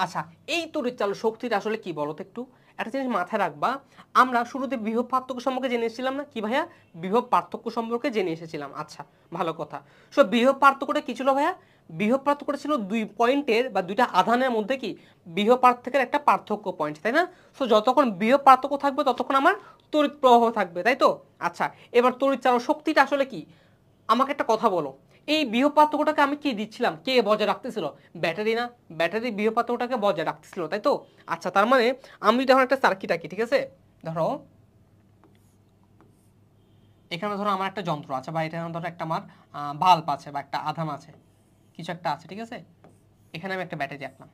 আচ্ছা, এই তড়িৎচালক শক্তিটা আসলে কি বলতো একটু? একটা জিনিস মাথায় রাখবা, আমরা শুরুতে বিভব পার্থক্য সম্পর্কে জেনে এসেছিলাম না? কি ভাইয়া? বিভব পার্থক্য সম্পর্কে জেনে এসেছিলাম। আচ্ছা, ভালো কথা। সো বিভব পার্থক্যটা কি ছিল ভাইয়া? বিভব পার্থক্যটা ছিল দুই পয়েন্টের বা দুইটা আধানের মধ্যে কি বিভব পার্থক্যের একটা পার্থক্য পয়েন্ট, তাই না? সো যতক্ষণ বিভব পার্থক্য থাকবে ততক্ষণ আমার তড়িৎ প্রবাহ থাকবে, তাই তো? আচ্ছা, এবার তড়িৎচালক শক্তিটা আসলে কি? আমাকে একটা কথা বলো, এই বিভব পার্থক্যটাকে আমি কি দিচ্ছিলাম, কে বজায় রাখতেছিল? ব্যাটারি না? ব্যাটারি বিভব পার্থক্যটাকে বজায় রাখতেছিল, তাই তো? আচ্ছা, তার মানে আমি যদি এখন একটা সার্কিট আঁকি, ঠিক আছে? ধরো এখানে ধরো আমার একটা যন্ত্র আছে, বা এখানে ধরো একটা আমার বাল্ব আছে, বা একটা আধান আছে, কিছু একটা আছে, ঠিক আছে? এখানে আমি একটা ব্যাটারি আঁকলাম।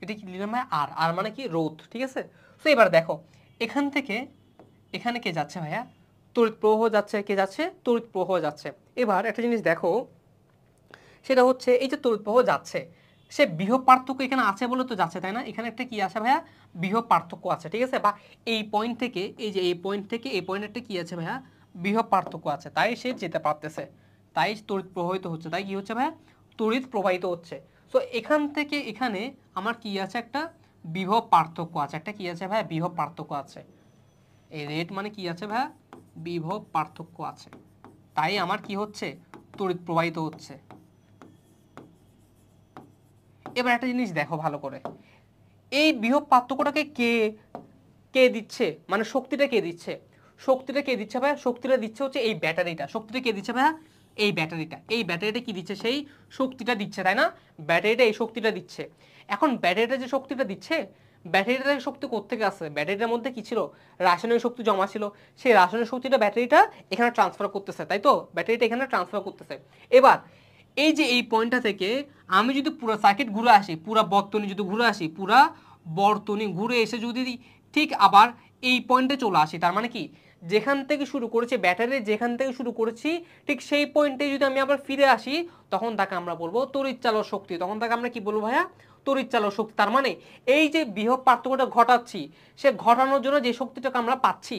এটা কি লিখলাম ভাই? আর আর মানে কি? রোধ, ঠিক আছে? তো এবার দেখো, এখান থেকে এখানে কে যাচ্ছে ভাইয়া? তড়িৎ প্রবাহ যাচ্ছে। কে যাচ্ছে? তড়িৎ প্রবাহ যাচ্ছে। এবার একটা জিনিস দেখো, সেটা হচ্ছে এই যে তড়িৎ প্রবাহ যাচ্ছে, সে বিভব পার্থক্য এখানে আছে বলে তো যাচ্ছে, তাই না? এখানে একটা কি আছে ভাইয়া? বিভব পার্থক্য আছে, ঠিক আছে? বা এই পয়েন্ট থেকে এই যে এই পয়েন্ট থেকে এই পয়েন্ট একটা কি আছে ভাইয়া? বিভব পার্থক্য আছে, তাই সে যেতে পারতেছে, তাই তড়িৎ প্রবাহিত হচ্ছে। তাই কি হচ্ছে ভাইয়া? তড়িৎ প্রবাহিত হচ্ছে। সো এখান থেকে এখানে আমার কি আছে? একটা বিভব পার্থক্য আছে। একটা কি আছে ভাইয়া? বিভব পার্থক্য আছে। এই রেট মানে কি আছে ভাইয়া? বিভব পার্থক্য আছে, তাই আমার কি হচ্ছে? তড়িৎ প্রবাহিত হচ্ছে। এবার একটা জিনিস দেখো ভালো করে, এই বিভব পার্থক্যটাকে কে কে দিচ্ছে? মানে শক্তিটা কে দিচ্ছে? শক্তিটা কে দিচ্ছে ভাইয়া? শক্তিটা দিচ্ছে হচ্ছে এই ব্যাটারিটা। শক্তিটা কে দিচ্ছে ভাইয়া? এই ব্যাটারিটা। এই ব্যাটারিটা কি দিচ্ছে? সেই শক্তিটা দিচ্ছে, তাই না? ব্যাটারিটা এই শক্তিটা দিচ্ছে। এখন ব্যাটারিটা যে শক্তিটা দিচ্ছে, ব্যাটারিটার শক্তি কোত্থেকে আসছে? ব্যাটারিটার মধ্যে কি ছিল? রাসায়নিক শক্তি জমা ছিল। সেই রাসায়নিক শক্তিটা ব্যাটারিটা এখানে ট্রান্সফার করতেছে, তাই তো? ব্যাটারিটা এখানে ট্রান্সফার করতেছে। এবার এই যে এই পয়েন্টটা থেকে আমি যদি পুরো সার্কিট ঘুরে আসি, পুরা বর্তনী যদি ঘুরে আসি, পুরা বর্তনী ঘুরে এসে যদি ঠিক আবার এই পয়েন্টে চলে আসি, তার মানে কি যেখান থেকে শুরু করেছি, ব্যাটারি যেখান থেকে শুরু করেছি ঠিক সেই পয়েন্টে যদি আমি আবার ফিরে আসি, তখন তাকে আমরা বলবো তড়িৎচালক শক্তি। তখন তাকে আমরা কি বলবো ভাইয়া? তড়িৎচালক শক্তি। তার মানে এই যে বিভব পার্থক্যটা ঘটাচ্ছি, সে ঘটানোর জন্য যে শক্তিটাকে আমরা পাচ্ছি,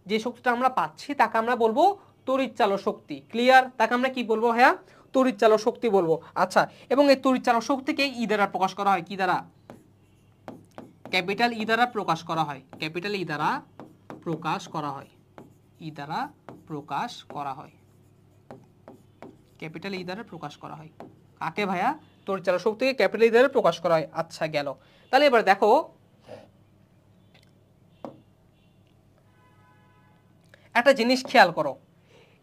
যে শক্তিটা আমরা পাচ্ছি তাকে আমরা বলবো তড়িৎচালক শক্তি। ক্লিয়ার? তাকে আমরা কি বলবো ভাইয়া? তড়িৎচালক শক্তি বলবো। আচ্ছা, এবং এই তড়িৎচালক শক্তিকে ই দ্বারা প্রকাশ করা হয়। কি দ্বারা? ক্যাপিটাল ই দ্বারা প্রকাশ করা হয়। ক্যাপিটাল ই দ্বারা প্রকাশ করা হয়। ই দ্বারা প্রকাশ করা হয়। ক্যাপিটাল ই দ্বারা প্রকাশ করা হয়। কাকে ভাইয়া? তড়িৎচালক শক্তিকে ক্যাপিটাল ই দ্বারা প্রকাশ করা হয়। আচ্ছা, গেল। তাহলে এবার দেখো, একটা জিনিস খেয়াল করো,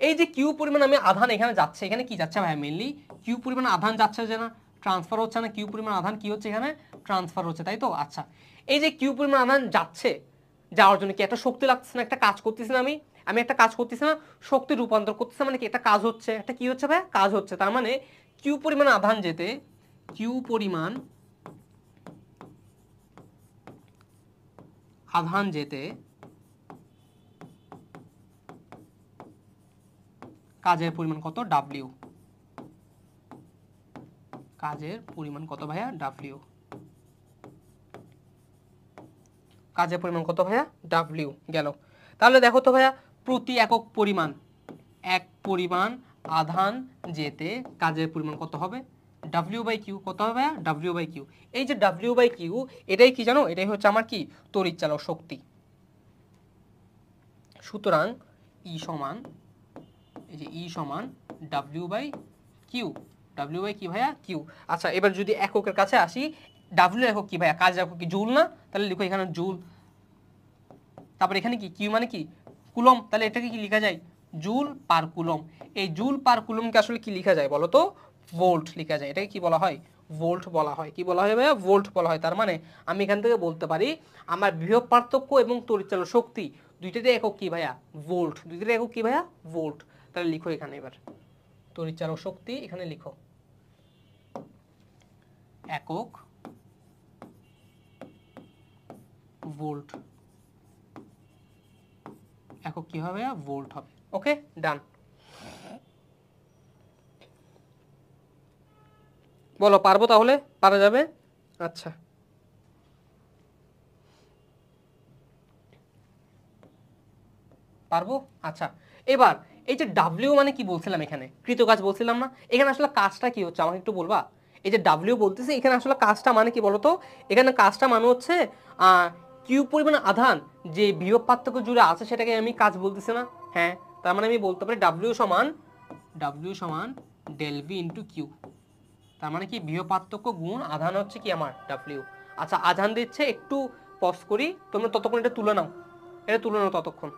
এই যে কিউ পরিমাণ আমি আধান এখানে যাচ্ছে, এখানে কি যাচ্ছে ভাই? মেইনলি কিউ পরিমাণ আধান যাচ্ছে, যে না ট্রান্সফার হচ্ছে না? কিউ পরিমাণ আধান কি হচ্ছে? এখানে ট্রান্সফার হচ্ছে, তাই তো? আচ্ছা, এই যে কিউ পরিমাণ আধান যাচ্ছে, যাওয়ার জন্য কি একটা শক্তি লাগছে না? একটা কাজ করতেছি না? আমি আমি একটা কাজ করতেছি না? শক্তি রূপান্তর করতেছে, মানে কি একটা কাজ হচ্ছে। একটা কি হচ্ছে ভাই? কাজ হচ্ছে। তার মানে কিউ পরিমাণ আধান যেতে, কিউ পরিমাণ আধান যেতে কাজের পরিমাণ কত? ডাব্লিউ। কাজের পরিমাণ কত ভাইয়া? ডাব্লিউ। কাজের পরিমাণ কত ভাইয়া? ডাব্লিউ। গেল। তাহলে দেখো তো ভাইয়া, প্রতি একক পরিমাণ, এক পরিমাণ আধান যেতে কাজের পরিমাণ কত হবে? W by Q. কত হবে ভাইয়া? W by Q. এই যে ডাব্লিউ বাই কিউ, এটাই কি জানো? এটাই হচ্ছে আমার কি? তড়িৎচালক শক্তি। সুতরাং ই সমান, এই যে ই সমান W by Q. W by কি ভাইয়া? কিউ। আচ্ছা, এবার যদি এককের কাছে আসি, ডাব্লিউ একক কি ভাইয়া? কাজ একক কি? জুল না? তাহলে লিখো এখানে জুল। তারপর এখানে কি? কিউ মানে কি? কুলম। তাহলে এটাকে কি লেখা যায়? Joule per coulomb. এই জুল পার কুলমকে আসলে কি লেখা যায় বলো তো? ভোল্ট লেখা যায়। এটাকে কি বলা হয়? ভোল্ট বলা হয়। কি বলা হয় ভাইয়া? ভোল্ট বলা হয়। তার মানে আমি এখান থেকে বলতে পারি আমার বিভব পার্থক্য এবং তড়িৎচালক শক্তি দুইটাতে একক কি ভাইয়া? ভোল্ট। দুইটাতে একক কি ভাইয়া? ভোল্ট। তাহলে লিখো এখানে এবার তড়িৎচালক শক্তি, এখানে লিখো একক ভোল্ট। একক কি হবে? ভোল্ট হবে। ওকে, ডান। বলো, পারবো তাহলে? পারা যাবে? আচ্ছা, পারবো? আচ্ছা, এবার এই যে ডাব্লিউ মানে কি বলছিলাম, এখানে কৃতকাজ বলছিলাম না, এখানে আসলে কাজটা কি হচ্ছে আমাকে একটু বলবা? এই যে ডাব্লিউ বলতেছে, এখানে আসলে কাজটা মানে কি বলতো? এখানে কাজটা মানে হচ্ছে কিউ পরিমাণ আধান যে বিভব পার্থক্য জুড়ে আছে সেটাকে আমি কাজ বলতেছি না? হ্যাঁ, তার মানে আমি বলতে পারি ডাব্লিউ সমান ডেল ভি ইন্টু কিউ। তার মানে কি বিভব পার্থক্য গুণ আধান হচ্ছে কি আমার ডাব্লিউ। আচ্ছা, আধান দিচ্ছে, একটু পজ করি, তোমরা ততক্ষণ এটা তুলে নাও, ততক্ষণ।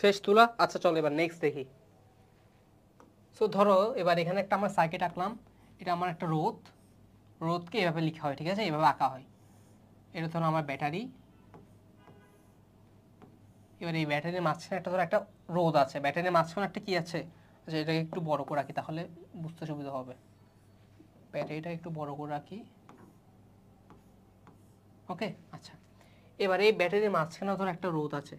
শেষ তুলা? আচ্ছা চলো এবার নেক্সট দেখি। সো ধরো এবার এখানে একটা আমার সার্কিট আঁকলাম, এটা আমার একটা রোধকে এভাবে লেখা হয়, ঠিক আছে, এভাবে আঁকা হয়। এটা ধরো আমার ব্যাটারি, এবার এই ব্যাটারির মাঝখানে একটা ধরো একটা রোধ আছে, ব্যাটারির মাঝখানে একটা কি আছে, আচ্ছা এটাকে একটু বড় করে রাখি তাহলে বুঝতে সুবিধা হবে। ব্যাটারিটা একটু বড় করে রাখি, ওকে। আচ্ছা, এবার এই ব্যাটারির মাঝখানে ধরো একটা রোধ আছে,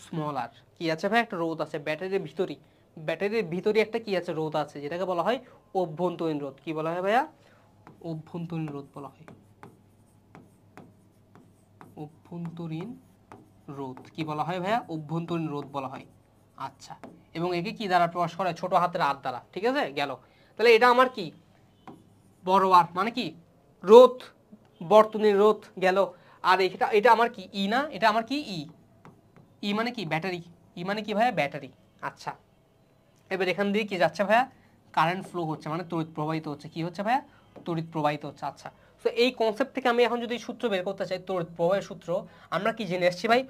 স্মল আর কি আছে ভাই, একটা রোধ আছে ব্যাটারির ভিতরে একটা কি আছে, রোধ আছে, যেটাকে বলা হয় অভ্যন্তরীণ রোধ। কি বলা হয় ভাইয়া? অভ্যন্তরীণ রোধ বলা হয়, অভ্যন্তরীণ রোধ। কি বলা হয় ভাইয়া? অভ্যন্তরীণ রোধ বলা হয়। আচ্ছা, এবং একে কি দ্বারা প্রকাশ করা হয়? ছোট হাতের আর দ্বারা, ঠিক আছে, গেল। তাহলে এটা আমার কি বড় আর, মানে কি রোধ, বর্তনীর রোধ গেল। আর এটা আমার কি ই না, এটা আমার কি ই মানে কি ব্যাটারি, ই মানে কি ভাইয়া? ব্যাটারি। আচ্ছা, এবার এখান দিয়ে কি যাচ্ছে ভাইয়া? কারেন্ট ফ্লো হচ্ছে, মানে তড়িৎ প্রবাহিত হচ্ছে। কি হচ্ছে ভাইয়া? তড়িৎ প্রবাহিত হচ্ছে। আচ্ছা, তো এই কনসেপ্ট থেকে আমি এখন যদি সূত্র বের করতে চাই, তড়িৎ প্রবাহের সূত্র, আমরা কি জেনে আসছি ভাই?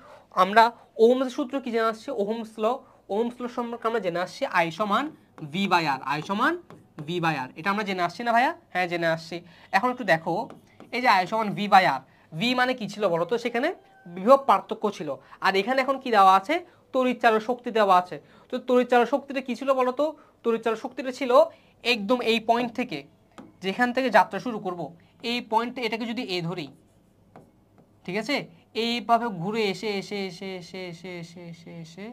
আমরা ওহমস সূত্র কি জেনে আসছি? ওহমস ল সম্পর্কে আমরা জেনে আসছি আই সমান ভি বাই আর, আই সমান ভি বাই আর, এটা আমরা জেনে আসছি না ভাইয়া? হ্যাঁ, জেনে আসছি। এখন একটু দেখো, এই যে আই সমান ভি বাই আর, ভি মানে কি ছিল বলো তো, সেখানে বিভব পার্থক্য ছিল। আর এখানে এখন কি দেওয়া আছে, তড়িৎচালক শক্তি দেওয়া আছে। তো তড়িৎচালক শক্তিটা কি ছিল বলো তো, তড়িৎচালক শক্তিটা ছিল একদম এই পয়েন্ট থেকে, যেখান থেকে যাত্রা শুরু করব, এই পয়েন্টে এটাকে যদি এ ধরি, ঠিক আছে, এইভাবে ঘুরে এসে এসে এসে এসে এসে এসে এসে এসে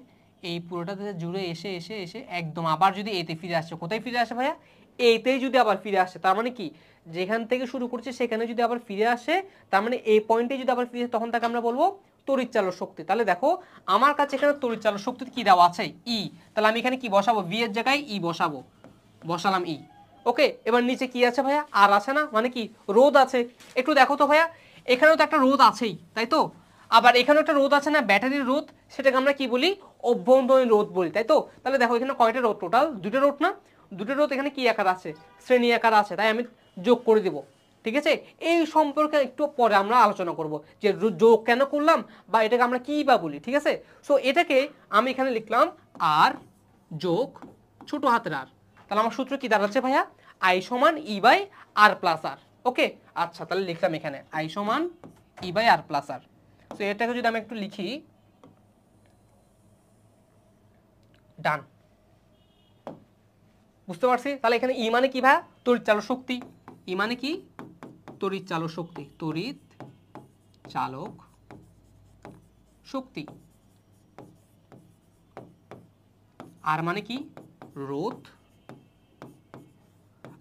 এই পুরোটাতে জুড়ে এসে এসে এসে একদম আবার যদি এতে ফিরে আসে, কোথায় ফিরে আসে ভাইয়া, এইতেই যদি আবার ফিরে আসে, তার মানে কি, যেখান থেকে শুরু করছে সেখানে যদি আবার ফিরে আসে, তার মানে এই পয়েন্টে যদি আবার ফিরে আসে, তখন তাকে আমরা বলবো তড়িৎচালক শক্তি। তাহলে দেখো আমার কাছে এখানে তড়িৎচালক শক্তি কি দেওয়া আছে, ই। তাহলে আমি এখানে কি বসাবো, ভি এর জায়গায় ই বসাবো, বসালাম ই। ওকে, এবার নিচে কি আছে ভাইয়া, আর আছে না, মানে কি রোধ আছে। একটু দেখো তো ভাইয়া, এখানেও তো একটা রোধ আছেই, তাই তো, আবার এখানেও একটা রোধ আছে না, ব্যাটারির রোধ, সেটাকে আমরা কি বলি, অভ্যন্তরীণ রোধ বলি, তাই তো। তাহলে দেখো এখানে কয়টা রোধ, টোটাল দুটো রোধ না, দুটো রোধ এখানে কি আকার আছে, শ্রেণী আকার আছে, তাই আমি যোগ করে দেব, ঠিক আছে। এই সম্পর্কে একটু পরে আমরা আলোচনা করব যে যোগ কেন করলাম, বা এটাকে আমরা কি বা বলি, ঠিক আছে। সো এটাকে আমি এখানে লিখলাম আর যোগ ছোট হাতের আর। তাহলে আমার সূত্র কি দাঁড়াচ্ছে ভাইয়া, আই সমান ই বাই আর প্লাস আর। ওকে, আচ্ছা, তাহলে লিখলাম এখানে আই সমান ই বাই আর প্লাস আর। তো এটাকে যদি আমি একটু লিখি, ডান, বুঝতে পারছি। তাহলে এখানে ই মানে কি ভাইয়া, তড়িৎচালক শক্তি, ই মানে কি, তড়িৎচালক শক্তি, তড়িৎ চালক শক্তি। আর মানে কি, রোধ।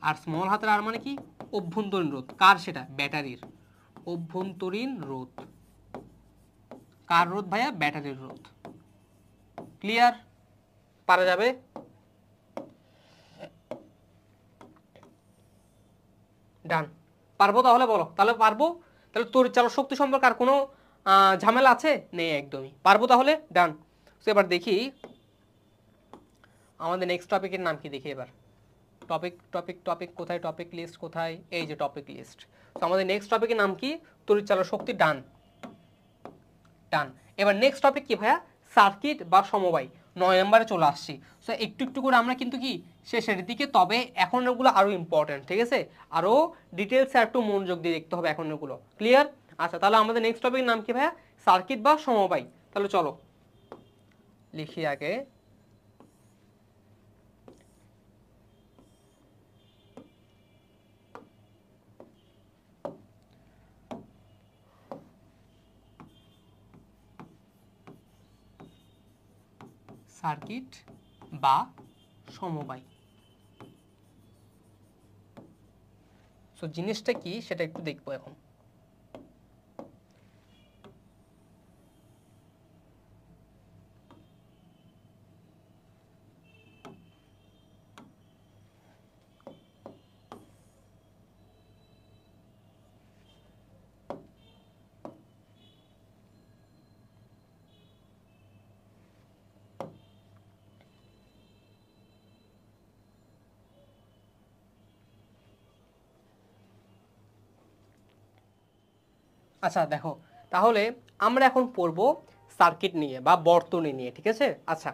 আর স্মল হাতের আর মানে কি, অভ্যন্তরীণ রোধ। কার সেটা, ব্যাটারির অভ্যন্তরীণ রোধ। কার রোধ ভাইয়া, ব্যাটারির রোধ। ক্লিয়ার, পারা যাবে। ডান, পারবো, তাহলে বলো, তাহলে পারবো। তাহলে তড়িৎচালক শক্তি সম্পর্কে আর কোনো ঝামেলা আছে, নেই, একদমই পারবো। তাহলে ডান। তো এবার দেখি আমাদের নেক্সট টপিকের নাম কি, দেখি এবার। টপিক টপিক টপিক কোথায়, টপিক লিস্ট কোথায়, এই যে টপিক লিস্ট। তো আমাদের নেক্সট টপিকের নাম কি, তড়িৎচালক শক্তি। ডান ডান। এবার নেক্সট টপিক কি ভাইয়া, সার্কিট বা সমবায়। 9 নম্বরে চলে আসছি। সো একটু একটু করে আমরা কিন্তু কি শেষের দিকে, তবে এখন এগুলো আরো ইম্পর্টেন্ট, ঠিক আছে, আরো ডিটেলসে একটু মনোযোগ দিয়ে দেখতে হবে এখন এগুলো। ক্লিয়ার, আচ্ছা, তাহলে আমাদের নেক্সট টপিক নাম কি ভাইয়া, সার্কিট বা সমবায়। তাহলে চলো লিখি আগে, সার্কিট বা সমবায়। সো জিনিসটা কি সেটা একটু দেখবো এখন। আচ্ছা দেখো, তাহলে আমরা এখন পড়বো সার্কিট নিয়ে বা বর্তনী নিয়ে, ঠিক আছে। আচ্ছা,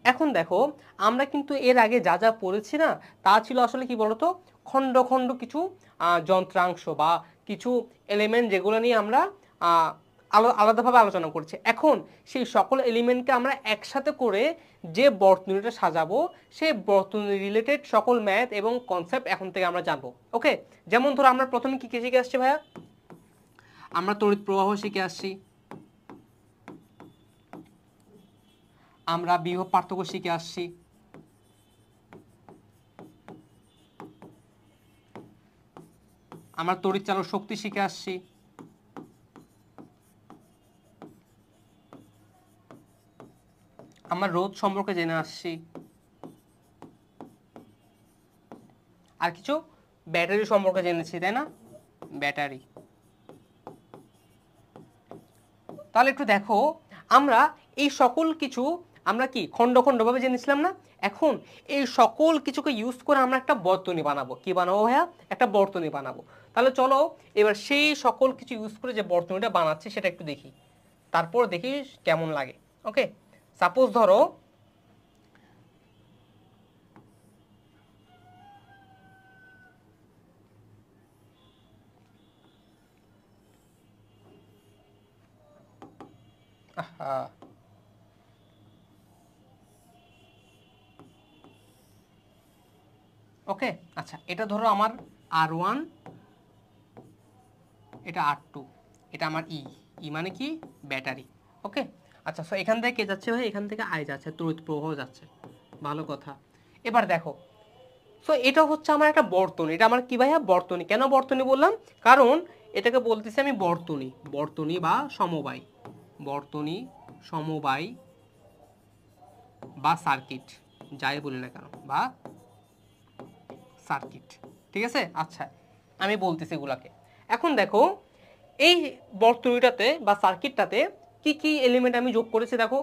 এখন দেখো আমরা কিন্তু এর আগে যা যা পড়েছি না, তা ছিল আসলে কি বলতো, খণ্ড খণ্ড কিছু যন্ত্রাংশ বা কিছু এলিমেন্ট, যেগুলো নিয়ে আমরা আলাদাভাবে আলোচনা করছি। এখন সেই সকল এলিমেন্টকে আমরা একসাথে করে যে বর্তনীটা সাজাবো, সেই বর্তনী রিলেটেড সকল ম্যাথ এবং কনসেপ্ট এখন থেকে আমরা জানবো। ওকে, যেমন ধরো আমরা প্রথমে কি শিখে আসছি ভাইয়া, আমরা তড়িৎ প্রবাহ শিখে আসছি, আমরা বিভব পার্থক্য শিখে আসছি, আমরা তড়িৎচালক শক্তি শিখে আসছি, আমরা রোধ সম্পর্কে জেনে আসছি, আর কিছু ব্যাটারি সম্পর্কে জেনেছি, তাই না, ব্যাটারি। তাহলে একটু দেখো, আমরা এই সকল কিছু আমরা কি খণ্ড খণ্ডভাবে জেনেছিলাম না, এখন এই সকল কিছুকে ইউজ করে আমরা একটা বর্তনী বানাবো। কি বানাবো ভাইয়া, একটা বর্তনী বানাবো। তাহলে চলো এবার সেই সকল কিছু ইউজ করে যে বর্তনীটা বানাচ্ছি সেটা একটু দেখি, তারপর দেখি কেমন লাগে। ওকে, সাপোজ ধরো ওকে, আচ্ছা এটা ধরো আমার R1, এটা R2, এটা আমার ই মানে কি ব্যাটারি। ওকে, আচ্ছা সো এখান থেকে কে যাচ্ছে ভাই, এখান থেকে আই যাচ্ছে, তড়িৎ প্রবাহ যাচ্ছে, ভালো কথা। এবার দেখো, সো এটা হচ্ছে আমার একটা বর্তনী, এটা আমার কি ভাইয়া বর্তনী। কেন বর্তনী বললাম, কারণ এটাকে বলতেছি আমি বর্তনী, বর্তনী বা সমবায়, বর্তনী, সমবায় বা সার্কিট, যাই বলি না কেন, বা সার্কিট, ঠিক আছে। আচ্ছা আমি বলতেছি এগুলাকে। এখন দেখো এই বর্তনীটাতে বা সার্কিটটাতে কি কি এলিমেন্ট আমি যোগ করেছি দেখো।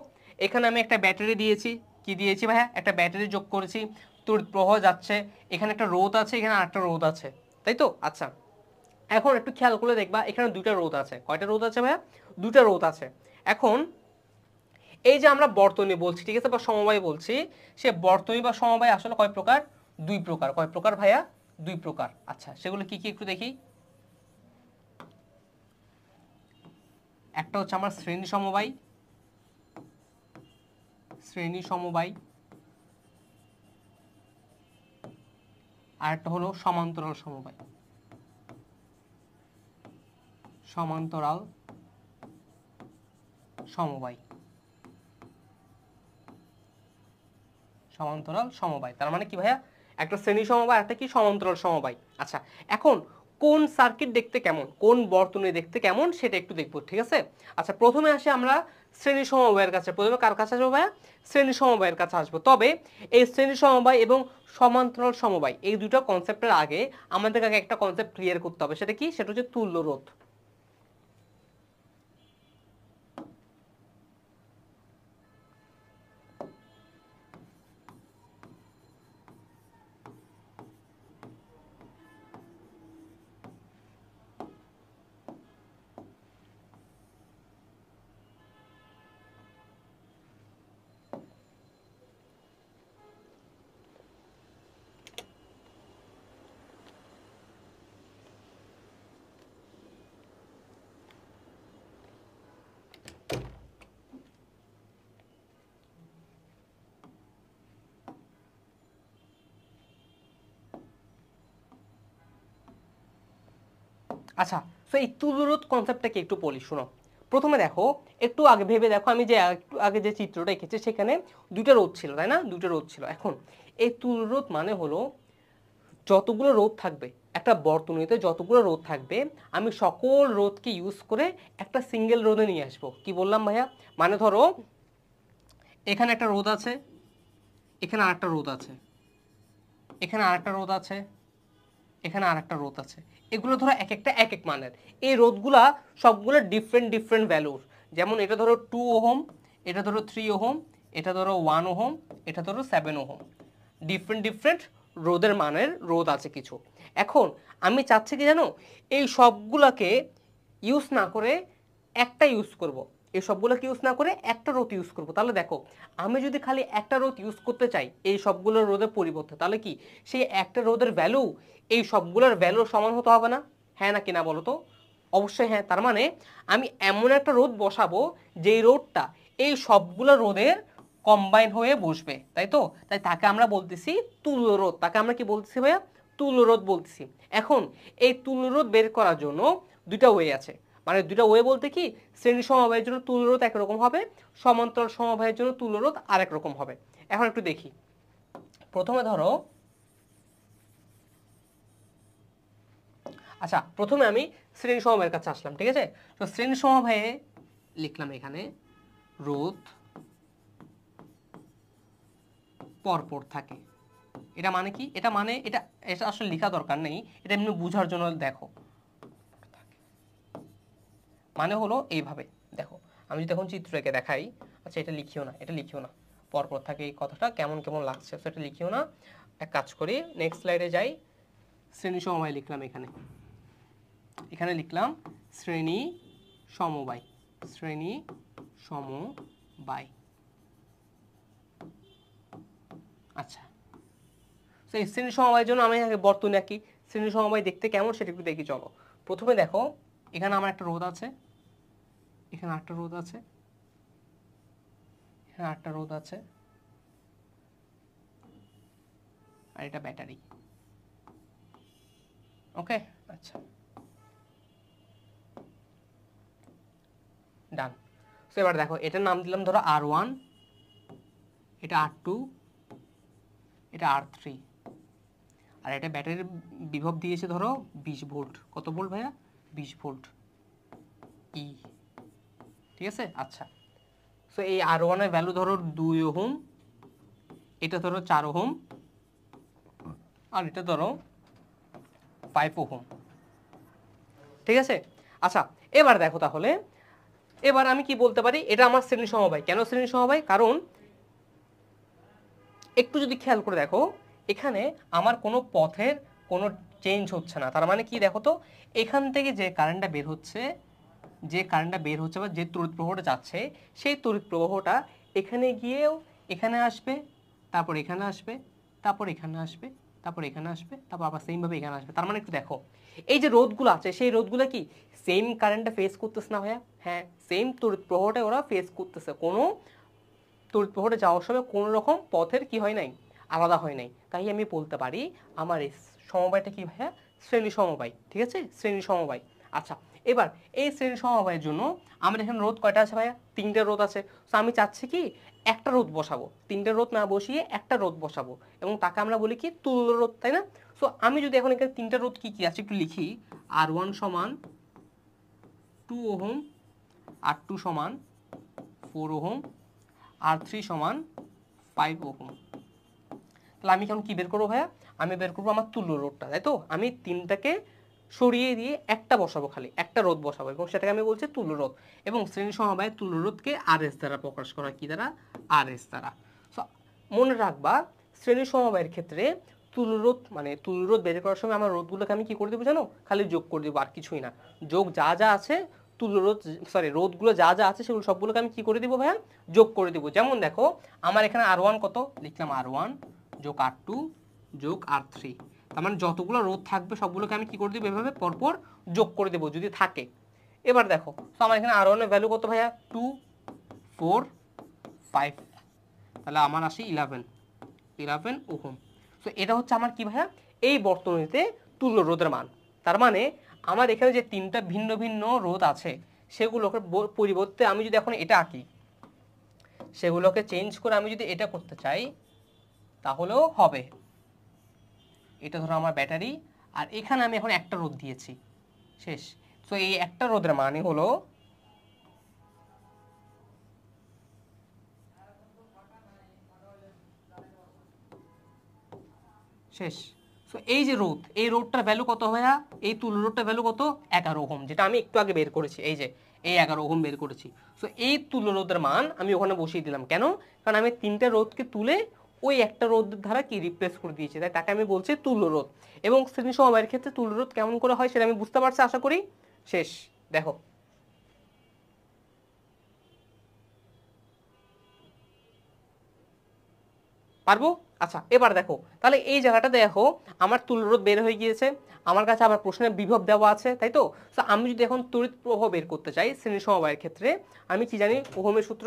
এখানে আমি একটা ব্যাটারি দিয়েছি, কি দিয়েছি ভাইয়া, একটা ব্যাটারি যোগ করেছি, তড়িৎ প্রবাহ যাচ্ছে, এখানে একটা রোধ আছে, এখানে আরেকটা রোধ আছে, তাই তো। আচ্ছা এখন একটু খেয়াল করে দেখবা, এখানে দুইটা রোধ আছে, কয়টা রোধ আছে ভাইয়া, দুইটা রোধ আছে। এখন এই যে আমরা বর্তনী বলছি, ঠিক আছে, বা সমবায় বলছি, সে বর্তনী বা সমবায় আসলে কয় প্রকার, দুই প্রকার। কয় প্রকার ভাইয়া, দুই প্রকার। আচ্ছা সেগুলো কি কি একটু দেখি। একটা হচ্ছে আমার শ্রেণী সমবায়, শ্রেণী সমবায়, আর একটা হলো সমান্তরাল সমবায়, সমান্তরাল সমবায়, সমান্তরাল সমবায়। তার মানে কি ভাইয়া, একটা শ্রেণী সমবায়, একটা কি সমান্তরাল সমবায়। আচ্ছা এখন কোন সার্কিট দেখতে কেমন, কোন বর্তনী দেখতে কেমন সেটা একটু দেখবো, ঠিক আছে। আচ্ছা প্রথমে আসি আমরা শ্রেণী সমবায়ের কাছে। প্রথমে কার কাছে আসবো ভাইয়া, শ্রেণী সমবায়ের কাছে আসবো। তবে এই শ্রেণী সমবায় এবং সমান্তরাল সমবায় এই দুটো কনসেপ্টের আগে আমাদের আগে একটা কনসেপ্ট ক্লিয়ার করতে হবে, সেটা কি, সেটা হচ্ছে তুল্য রোধ। আচ্ছা সো এই তুল্যরোধ কনসেপ্টটাকে একটু বলি, শোনো। প্রথমে দেখো, একটু আগে ভেবে দেখো, আমি যে একটু আগে যে চিত্রটা এঁকেছি সেখানে দুইটা রোধ ছিল, তাই না, দুইটা রোধ ছিল। এখন এই তুল্যরোধ মানে হলো যতগুলো রোধ থাকবে একটা বর্তনীতে, যতগুলো রোধ থাকবে আমি সকল রোধকে ইউজ করে একটা সিঙ্গেল রোধে নিয়ে আসবো। কি বললাম ভাইয়া, মানে ধরো এখানে একটা রোধ আছে, এখানে আরেকটা রোধ আছে, এখানে আরেকটা রোধ আছে, এখানে আরেকটা রোধ আছে, এগুলো ধরো এক একটা এক এক মানের। এই রোধগুলা সবগুলো ডিফারেন্ট ডিফারেন্ট ভ্যালুর। যেমন এটা ধরো 2 ওহম, এটা ধরো 3 ওহম, এটা ধরো 1 ওহম, এটা ধরো 7 ওহম। ডিফারেন্ট ডিফারেন্ট রোধের মানের রোধ আছে কিছু। এখন আমি চাচ্ছি কি জানো, এই সবগুলাকে ইউজ না করে একটা ইউজ করব। এই সবগুলোকে ইউজ না করে একটা রোধ ইউজ করব। তাহলে দেখো, আমি যদি খালি একটা রোধ ইউজ করতে চাই এই সবগুলো রোধের পরিবর্তে, তাহলে কি সেই একটা রোধের ভ্যালু এই সবগুলোর ভ্যালুর সমান হতে হবে না? হ্যাঁ নাকি না বলো তো? অবশ্যই হ্যাঁ। তার মানে আমি এমন একটা রোধ বসাবো যেই রোধটা এই সবগুলো রোধের কম্বাইন হয়ে বসবে, তাই তো। তাই তাকে আমরা বলতেছি তুল্য রোধ। তাকে আমরা কি বলতেছি ভাইয়া, তুল্য রোধ বলতেছি। এখন এই তুল্য রোধ বের করার জন্য দুইটা ওয়ে আছে। মানে দুইটা ওয়ে বলতে কি, শ্রেণী সমবায়ের জন্য তুল্য রোধ একরকম হবে, সমান্তরাল সমবায়ের জন্য তুল্য রোধ আরেক রকম হবে। এখন একটু দেখি। প্রথমে ধরো, আচ্ছা প্রথমে আমি শ্রেণী সমবায়ের কাছে আসলাম, ঠিক আছে। তো শ্রেণী সমবায়ে লিখলাম এখানে রোধ পরপর থাকে। এটা মানে কি, এটা মানে এটা এটা আসলে লেখা দরকার নেই, এটা এমনি বোঝার জন্য দেখো। মানে হলো এইভাবে দেখো, আমি যদি এখন চিত্র এঁকে দেখাই, আচ্ছা এটা লিখিও না, এটা লিখিও না, পরপর থাকে এই কথাটা কেমন কেমন লাগছে, সেটা লিখিও না। এক কাজ করি, নেক্সট স্লাইডে যাই। শ্রেণী সমবায় লিখলাম এখানে, এখানে লিখলাম শ্রেণী সমবায়, শ্রেণী সমবায়। আচ্ছা তো এই শ্রেণী সমবায়ের জন্য আমি বর্তনী আঁকি। শ্রেণী সমবায় দেখতে কেমন সেটা একটু দেখি চলো। প্রথমে দেখো, এখানে আমার একটা রোধ আছে, এখানে একটা রোধ আছে, এখানে 8টা রোধ আছে, আর এটা ব্যাটারি। ওকে, আচ্ছা, ডান। সো এবার দেখো, এটার নাম দিলাম ধরো R1, এটা R2, এটা R3, আর এটা ব্যাটারির বিভব দিয়েছে ধরো 20 ভোল্ট। কত ভোল্ট ভাইয়া? 20 ভোল্ট ই, ঠিক আছে। আচ্ছা, সো এই R1 এর ভ্যালু ধরো 2 ওহম, এটা ধরো 4 ওহম, আর এটা ধরো 5 ওহম, ঠিক আছে। আচ্ছা, এবার দেখো তাহলে, এবার আমি কি বলতে পারি, এটা আমার শ্রেণী সমবায়। কেন শ্রেণী সমবায়? কারণ একটু যদি খেয়াল করে দেখো, এখানে আমার কোনো পথের কোনো চেঞ্জ হচ্ছে না। তার মানে কি দেখো তো, এখান থেকে যে কারেন্টটা বের হচ্ছে, বা যে তড়িৎ প্রবাহটা যাচ্ছে, সেই তড়িৎ প্রবাহটা এখানে গিয়েও এখানে আসবে, তারপর এখানে আসবে, তারপর এখানে আসবে, তারপর এখানে আসবে, তারপর আবার সেমভাবে এখানে আসবে। তার মানে একটু দেখো, এই যে রোধগুলো আছে, সেই রোধগুলো কি সেম কারেন্টটা ফেস করতেছে না ভাইয়া? হ্যাঁ, সেম তড়িৎ প্রবাহটা ওরা ফেস করতেছে। কোনো তড়িৎ প্রবাহটা যাওয়ার সময় কোনো রকম পথের কি হয় নাই, আলাদা হয় নাই। তাই আমি বলতে পারি আমার এই সমবায়টা কি ভাইয়া? শ্রেণী সমবায়, ঠিক আছে, শ্রেণী সমবায়। আচ্ছা, এবার এই শ্রেণী সমবায়ের জন্য আমার এখানে রোধ কয়টা আছে ভাইয়া? 3টে রোধ আছে। তো আমি চাচ্ছি কি একটা রোধ বসাবো, 3টে রোধ না বসিয়ে একটা রোধ বসাবো, এবং তাকে আমরা বলি কি তুল্য রোধ, তাই না? সো আমি যদি এখন এখানে 3টে রোধ কি কি আছে একটু লিখি। R1 সমান 2 ওহম, R2 সমান 4 ওহম, R3 সমান 5 ওহম। তাহলে আমি এখন কি বের করবো ভাইয়া? আমি বের করবো আমার তুল্য রোধটা, তাই তো। আমি 3টাকে সরিয়ে দিয়ে একটা বসাবো, খালি একটা রোধ বসাবো, এবং সেটাকে আমি বলছি তুল্য রোধ। এবং শ্রেণী সমবায়ে তুল্য রোধকে RS দ্বারা প্রকাশ করা হয়। কি দ্বারা? RS দ্বারা। সো মনে রাখবা, শ্রেণী সমবায়ের ক্ষেত্রে তুল্য রোধ মানে তুল্য রোধ বের করার সময় আমার রোধগুলোকে আমি কি করে দেবো জানো? খালি যোগ করে দেবো, আর কিছুই না। যোগ যা যা আছে, তুল্য রোধ রোধগুলো যা যা আছে সেগুলো সবগুলোকে আমি কি করে দিব ভাইয়া? যোগ করে দেবো। যেমন দেখো, আমার এখানে R1 কত, লিখলাম R1 যোগ R2 যোগ R3। তার মানে যতগুলো রোধ থাকবে সবগুলোকে আমি কি করে দেবো? এভাবে পরপর যোগ করে দেবো যদি থাকে। এবার দেখো, তো আমার এখানে R1 এর ভ্যালু কত ভাইয়া? 2, 4, 5, তাহলে আমার আসে 11 ওহম। তো এটা হচ্ছে আমার কি ভাইয়া? এই বর্তনীতে তুল্য রোধের মান। তার মানে আমার এখানে যে 3টা ভিন্ন ভিন্ন রোধ আছে, সেগুলোকে পরিবর্তে আমি যদি এখন এটা আঁকি, সেগুলোকে চেঞ্জ করে আমি যদি এটা করতে চাই, তাহলেও হবে। এটা ধরো আমার ব্যাটারি, আর এখানে আমি এখন একটা রোধ দিয়েছি, শেষ। তো এই একটা রোধের মানে হলো শেষ। সো এই যে রোধ, এই রোধটার ভ্যালু কত ভাইয়া? এই তুল্য রোধটার ভ্যালু কত? 11 ওহম, যেটা আমি একটু আগে বের করেছি। এই যে এই 11 ওহম বের করেছি। সো এই তুল্য রোধের মান আমি ওখানে বসিয়ে দিলাম। কেন? কারণ আমি 3টা রোধকে তুলে ওই একটা রোধের দ্বারা কি রিপ্লেস করে দিয়েছি, তাই তাকে আমি বলছি তুল্য রোধ। এবং শ্রেণী সমবায়ের ক্ষেত্রে তুল্য রোধ কেমন করে হয় সেটা আমি বুঝতে পারছি আশা করি। শেষ। দেখো, পারবো? আচ্ছা, এবার দেখো তাহলে এই জায়গাটা দেখো, আমার তুল্য রোধ বের হয়ে গিয়েছে, আমার কাছে আবার প্রশ্নের বিভব দেওয়া আছে, তাই তো। তো আমি যদি এখন তড়িৎ প্রবাহ বের করতে চাই শ্রেণী সমবায়ের ক্ষেত্রে, আমি কি জানি? ওহমের সূত্র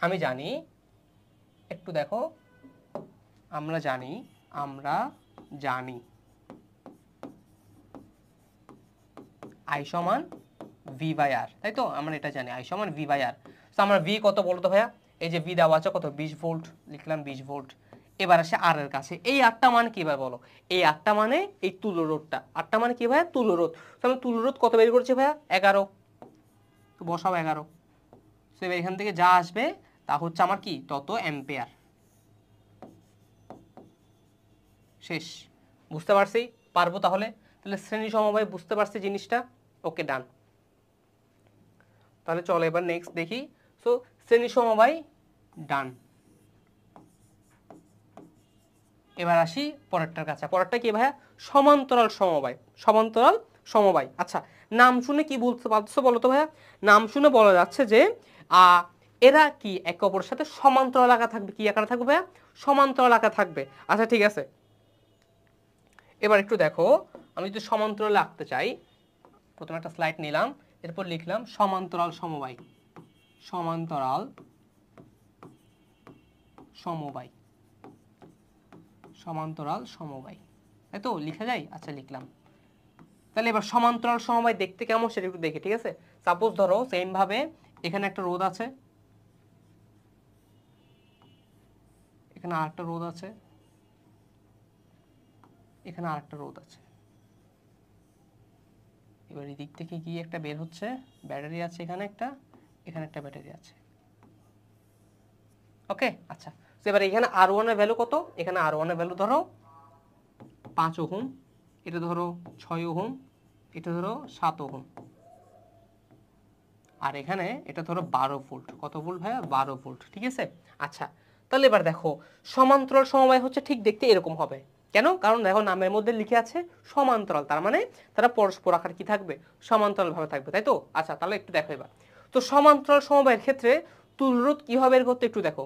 আমি জানি। একটু দেখো, আমরা জানি I সমান V বাই আর, তাই তো। আমরা এটা জানি, I সমান V বাই আর। তো আমার V কত বলতো ভাইয়া? এই যে V দেওয়া আছে কত? 20 ভোল্ট, লিখলাম 20 ভোল্ট। এবার আসে আর এর কাছে, এই আটটা মানে কি ভাই বলো? এই আটটা মানে এই তুল্য রোধটা। আটটা মানে কি ভাইয়া? তুল্য রোধ। তো আমি তুল্য রোধ কত বের করেছি ভাইয়া? 11। তো বসাও 11। তো এবার এখান থেকে যা আসবে তা হচ্ছে আমার কি? তত অ্যাম্পিয়ার। শেষ। বুঝতে পারছি? পারবো তাহলে? তাহলে শ্রেণী সমবায় বুঝতে পারছি জিনিসটা। ওকে, ডান। তাহলে চলো এবার নেক্সট দেখি। সো শ্রেণী সমবায় ডান। এবার আসি পরেরটার কাছে। পরেরটা কি ভাইয়া? সমান্তরাল সমবায়। সমান্তরাল সমবায়। আচ্ছা, নাম শুনে কি বলতে পারছো বলো তো ভাইয়া? নাম শুনে বলা যাচ্ছে যে এরা কি একে অপরের সাথে সমান্তরাল আঁকা থাকবে। কি আঁকা থাকবে ভাইয়া? সমান্তরাল আঁকা থাকবে। আচ্ছা, ঠিক আছে। এবার একটু দেখো, আমি যদি সমান্তরাল আঁকতে চাই, প্রথমে একটা স্লাইড নিলাম, এরপর লিখলাম সমান্তরাল সমবায়। সমান্তরাল সমবায়, সমান্তরাল সমবায়, তাই তো লিখা যায়? আচ্ছা লিখলাম। তাহলে এবার সমান্তরাল সমবায় দেখতে কেমন সেটা একটু দেখি, ঠিক আছে? সাপোজ ধরো সেম ভাবে এখানে একটা রোধ আছে, এখানে আরেকটা রোধ আছে, এখানে আরেকটা রোধ আছে। এবার এই দিক থেকে কি একটা বের হচ্ছে, ব্যাটারি আছে এখানে একটা ব্যাটারি আছে। ওকে, আচ্ছা। তো এবার এখানে R1 এর ভ্যালু কত? এখানে R1 এর ভ্যালু ধরো 5 ওহম, এটা ধরো 6 ওহম, এটা ধরো 7 ওহম, আর এখানে এটা ধরো 12 ভোল্ট। কত ভোল্ট ভাইয়া? 12 ভোল্ট, ঠিক আছে? আচ্ছা, তাহলে এবার দেখো সমান্তরাল সমবায় হচ্ছে ঠিক দেখতে এরকম হবে। কেন? কারণ দেখো নামের মধ্যে লিখে আছে সমান্তরাল, তার মানে তারা পরস্পর আকার কি থাকবে? সমান্তরাল ভাবে থাকবে, তাই তো? আচ্ছা, তাহলে একটু দেখো এবার। তো সমান্তরাল সমবায়ের ক্ষেত্রে তুল্যরোধ কিভাবে বের করতে একটু দেখো।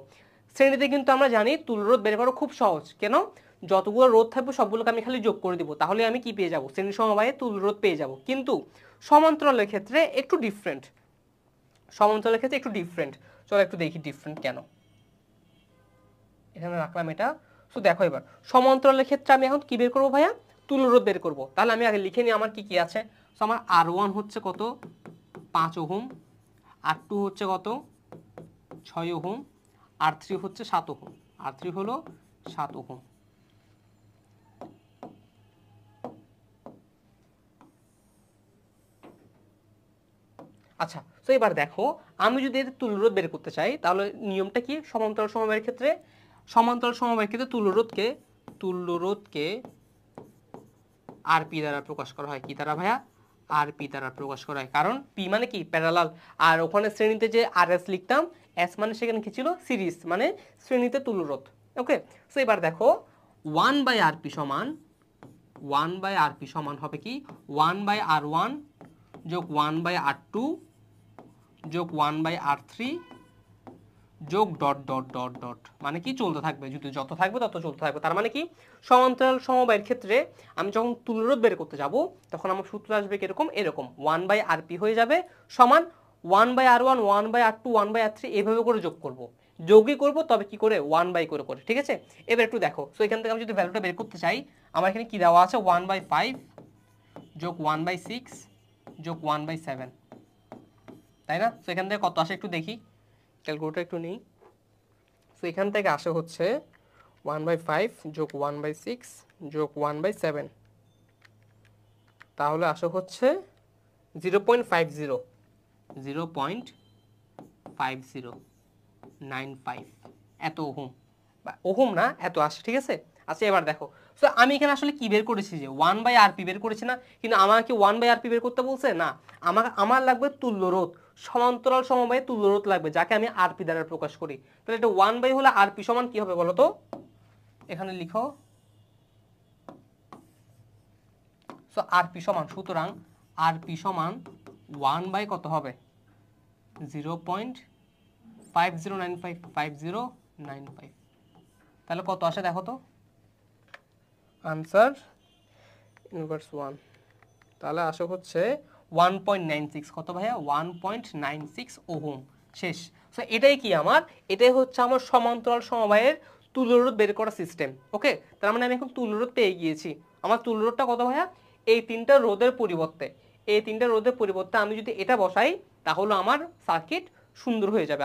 শ্রেণীতে কিন্তু আমরা জানি তুল্যরোধ বের করা খুব সহজ। কেন? যতগুলো রোধ থাকবে সবগুলোকে আমি খালি যোগ করে দিব, তাহলে আমি কি পেয়ে যাব? শ্রেণী সমবায়ে তুল্যরোধ পেয়ে যাব। কিন্তু সমান্তরালের ক্ষেত্রে একটু ডিফারেন্ট, সমান্তরালের ক্ষেত্রে একটু ডিফারেন্ট। চলো একটু দেখি ডিফারেন্ট কেন। এখানে রাখলাম এটা। সো দেখো এবার সমান্তরালের ক্ষেত্রে আমি এখন কি বের করবো ভাইয়া? তুল্যরোধ বের করব। তাহলে আমি আগে লিখে নিই আমার কি কি আছে। সো আমার R1 হচ্ছে কত? 5 ওহম, R2 হচ্ছে কত? 6 ওহম, R3 হচ্ছে 7 ওহম, R3 হলো 7 ওহম। আচ্ছা, তো এবার দেখো আমি যদি এর তুল্যরোধ বের করতে চাই তাহলে নিয়মটা কি? সমান্তরাল সমবায়ের ক্ষেত্রে, সমান্তরাল সমবায়ের ক্ষেত্রে তুল্যরোধকে আরপি দ্বারা প্রকাশ করা হয়। কি দ্বারা ভাইয়া? আরপি দ্বারা প্রকাশ করা হয়। কারণ পি মানে কি? প্যারালাল। আর ওখানে শ্রেণীতে যে আরএস লিখতাম, এস মানে সেখানে কি ছিল? সিরিজ, মানে শ্রেণীতে তুল্যরোধ। ওকে, সো এবার দেখো 1/rp সমান 1/rp সমান হবে কি? 1/r1 যোগ 1/r2 যোগ 1/r3 যোগ ডট ডট ডট ডট, মানে কি? চলতে থাকবে, যদি যত থাকবে তত চলতে থাকবে। তার মানে কি? সমান্তরাল সমবায়ের ক্ষেত্রে আমি যখন তুল্যরোধ বের করতে যাব তখন আমার সূত্র আসবে কিরকম? এরকম 1/rp হয়ে যাবে সমান 1/r1 1/r2 1/r3 এইভাবে করে যোগ করব। যোগই করব, তবে কি করে? 1/, করে, ঠিক আছে? এবার একটু দেখো। সো এখান থেকে আমি যদি ভ্যালুটা বের করতে চাই, আমার এখানে কি দেওয়া আছে? 1/5 যোগ 1/6 যোগ 1/7, তাই না? সো এখান থেকে কত আসে একটু দেখি, ক্যালকুলেটর একটু নিই। সো এখান থেকে আসে হচ্ছে 1/5 যোগ 1/6 যোগ 1/7, তাহলে আসে হচ্ছে 0.50 0.5095 এত ওহম, ওহম না, এত আসে, ঠিক আছে? আচ্ছা, এবার দেখো। সো আমি এখানে আসলে কি বের করেছি? যে 1/rp বের করেছি না? কিন্তু আমাকে 1/rp বের করতে বলছে না, আমার লাগবে তুল্যরোধ। সমান্তরাল সমবায়ে তুল্যরোধ লাগবে, যাকে আমি আরপি দ্বারা প্রকাশ করি। তাহলে এটা 1/, হলে আরপি সমান কি হবে বলো তো? এখানে লিখো। সো আরপি সমান, সুতরাং আরপি সমান 1/, কত হবে? 0.5095 তাহলে কত আসে দেখো তো? আনসার ইনভার্স 1, তাহলে আসে হচ্ছে 1.96। কত ভাইয়া? 1.96 ওহম। শেষ। সো এটাই কি আমার? এটাই হচ্ছে আমার সমান্তরাল সমবায়ের তুল্যরোধ বের করা সিস্টেম। ওকে, তার মানে আমি এখন তুল্যরোধ পেয়ে গিয়েছি। আমার তুল্যরোধটা কত ভাইয়া? এই তিনটা রোধের পরিবর্তে আমি যদি এটা বসাই তাহলে আমার সার্কিট সুন্দর হয়ে যাবে,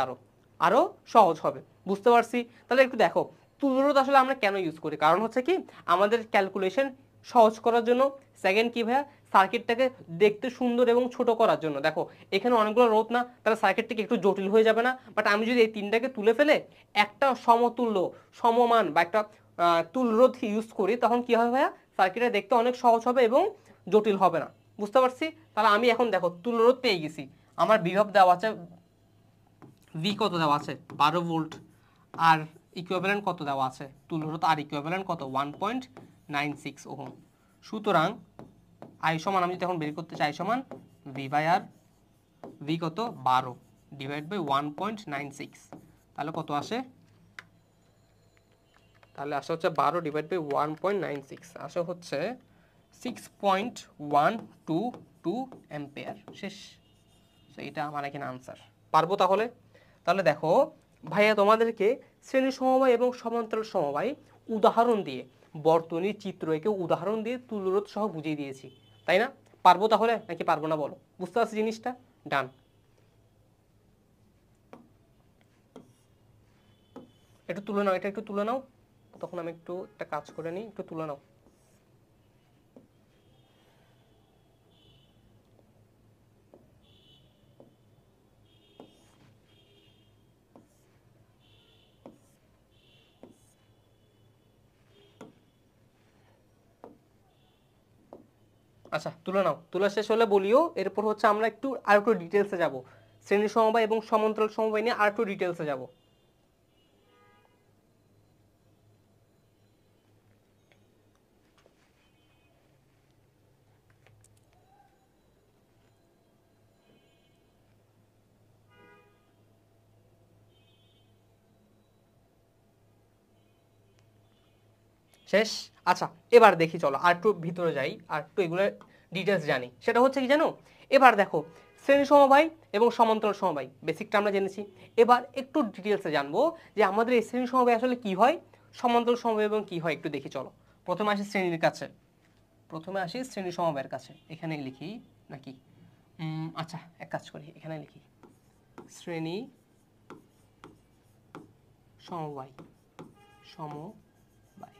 আরো সহজ হবে। বুঝতে পারছি? তাহলে একটু দেখো তুল্যরোধ আসলে আমরা কেন ইউজ করি? কারণ হচ্ছে কি, আমাদের ক্যালকুলেশন সহজ করার জন্য। সেকেন্ড কি ভাইয়া? সার্কিটটাকে দেখতে সুন্দর এবং ছোট করার জন্য। দেখো এখানে অনেকগুলো রোধ না, তাহলে সার্কিটটাকে একটু জটিল হয়ে যাবে না? বাট আমি যদি এই তিনটাকে তুলে ফেলে একটা সমতুল্য, সমমান বা একটা তুল্যরোধ ইউজ করি, তখন কি হবে ভাইয়া? সার্কিটটা দেখতে অনেক সহজ হবে এবং জটিল হবে না। বুঝতে পারছি? তাহলে আমি এখন দেখো তুল্যরোধ পেয়ে গেছি। আমার বিভব দেওয়া আছে, ভি কত দেওয়া আছে? 12 ভোল্ট। আর ইকুইভ্যালেন্ট কত দেওয়া আছে? তুল্যরোধ আর ইকুইভ্যালেন্ট কত? 1.96 ওহম। সুতরাং আই সমান, আমি যদি এখন বের করতে চাই, আই সমান V/R, ভি কত? 12 ডিভাইড বাই 1.96, তাহলে কত আসে? তাহলে আসে হচ্ছে 12 ডিভাইড বাই 1.96, আসে হচ্ছে 6.122 অ্যাম্পিয়ার। শেষ। সো এটা আমার এখানে আনসার। পারবো তাহলে? তাহলে দেখো ভাইয়া তোমাদেরকে শ্রেণী সমবায় এবং সমান্তরাল সমবায় উদাহরণ দিয়ে, বর্তনীর চিত্র এঁকে উদাহরণ দিয়ে তুলরোধ সহ বুঝিয়ে দিয়েছি, তাই না? পারবো তাহলে নাকি পারবো না বলো? বুঝতে পারছি জিনিসটা? ডান। একটু তুলে নাও, এটা একটু তুলে নাও, তখন আমি একটু একটা কাজ করে নিই, একটু তুলে নাও। আচ্ছা তুলে নাও, তোলা শেষ হলে বলিও। এরপর হচ্ছে আমরা একটু আর একটু ডিটেলসে যাব, শ্রেণী সমবায় এবং সমান্তরাল সমবায় নিয়ে আর একটু ডিটেলসে যাব। শেষ? আচ্ছা এবার দেখি, চলো আর একটু ভিতরে যাই, আর একটু এগুলো ডিটেলস জানি। সেটা হচ্ছে কি জানো, এবার দেখো শ্রেণী সমবায় এবং সমান্তরাল সমবায় বেসিকটা আমরা জেনেছি। এবার একটু ডিটেলসে জানবো যে আমাদের এই শ্রেণী সমবায় আসলে কি হয়, সমান্তরাল সমবায় এবং কি হয় একটু দেখি চলো। প্রথমে আসি শ্রেণীর কাছে, প্রথমে আসি শ্রেণী সমবায়ের কাছে। এখানে লিখি নাকি, আচ্ছা এক কাজ করি, এখানে লিখি শ্রেণী সমবায়, সমবায়।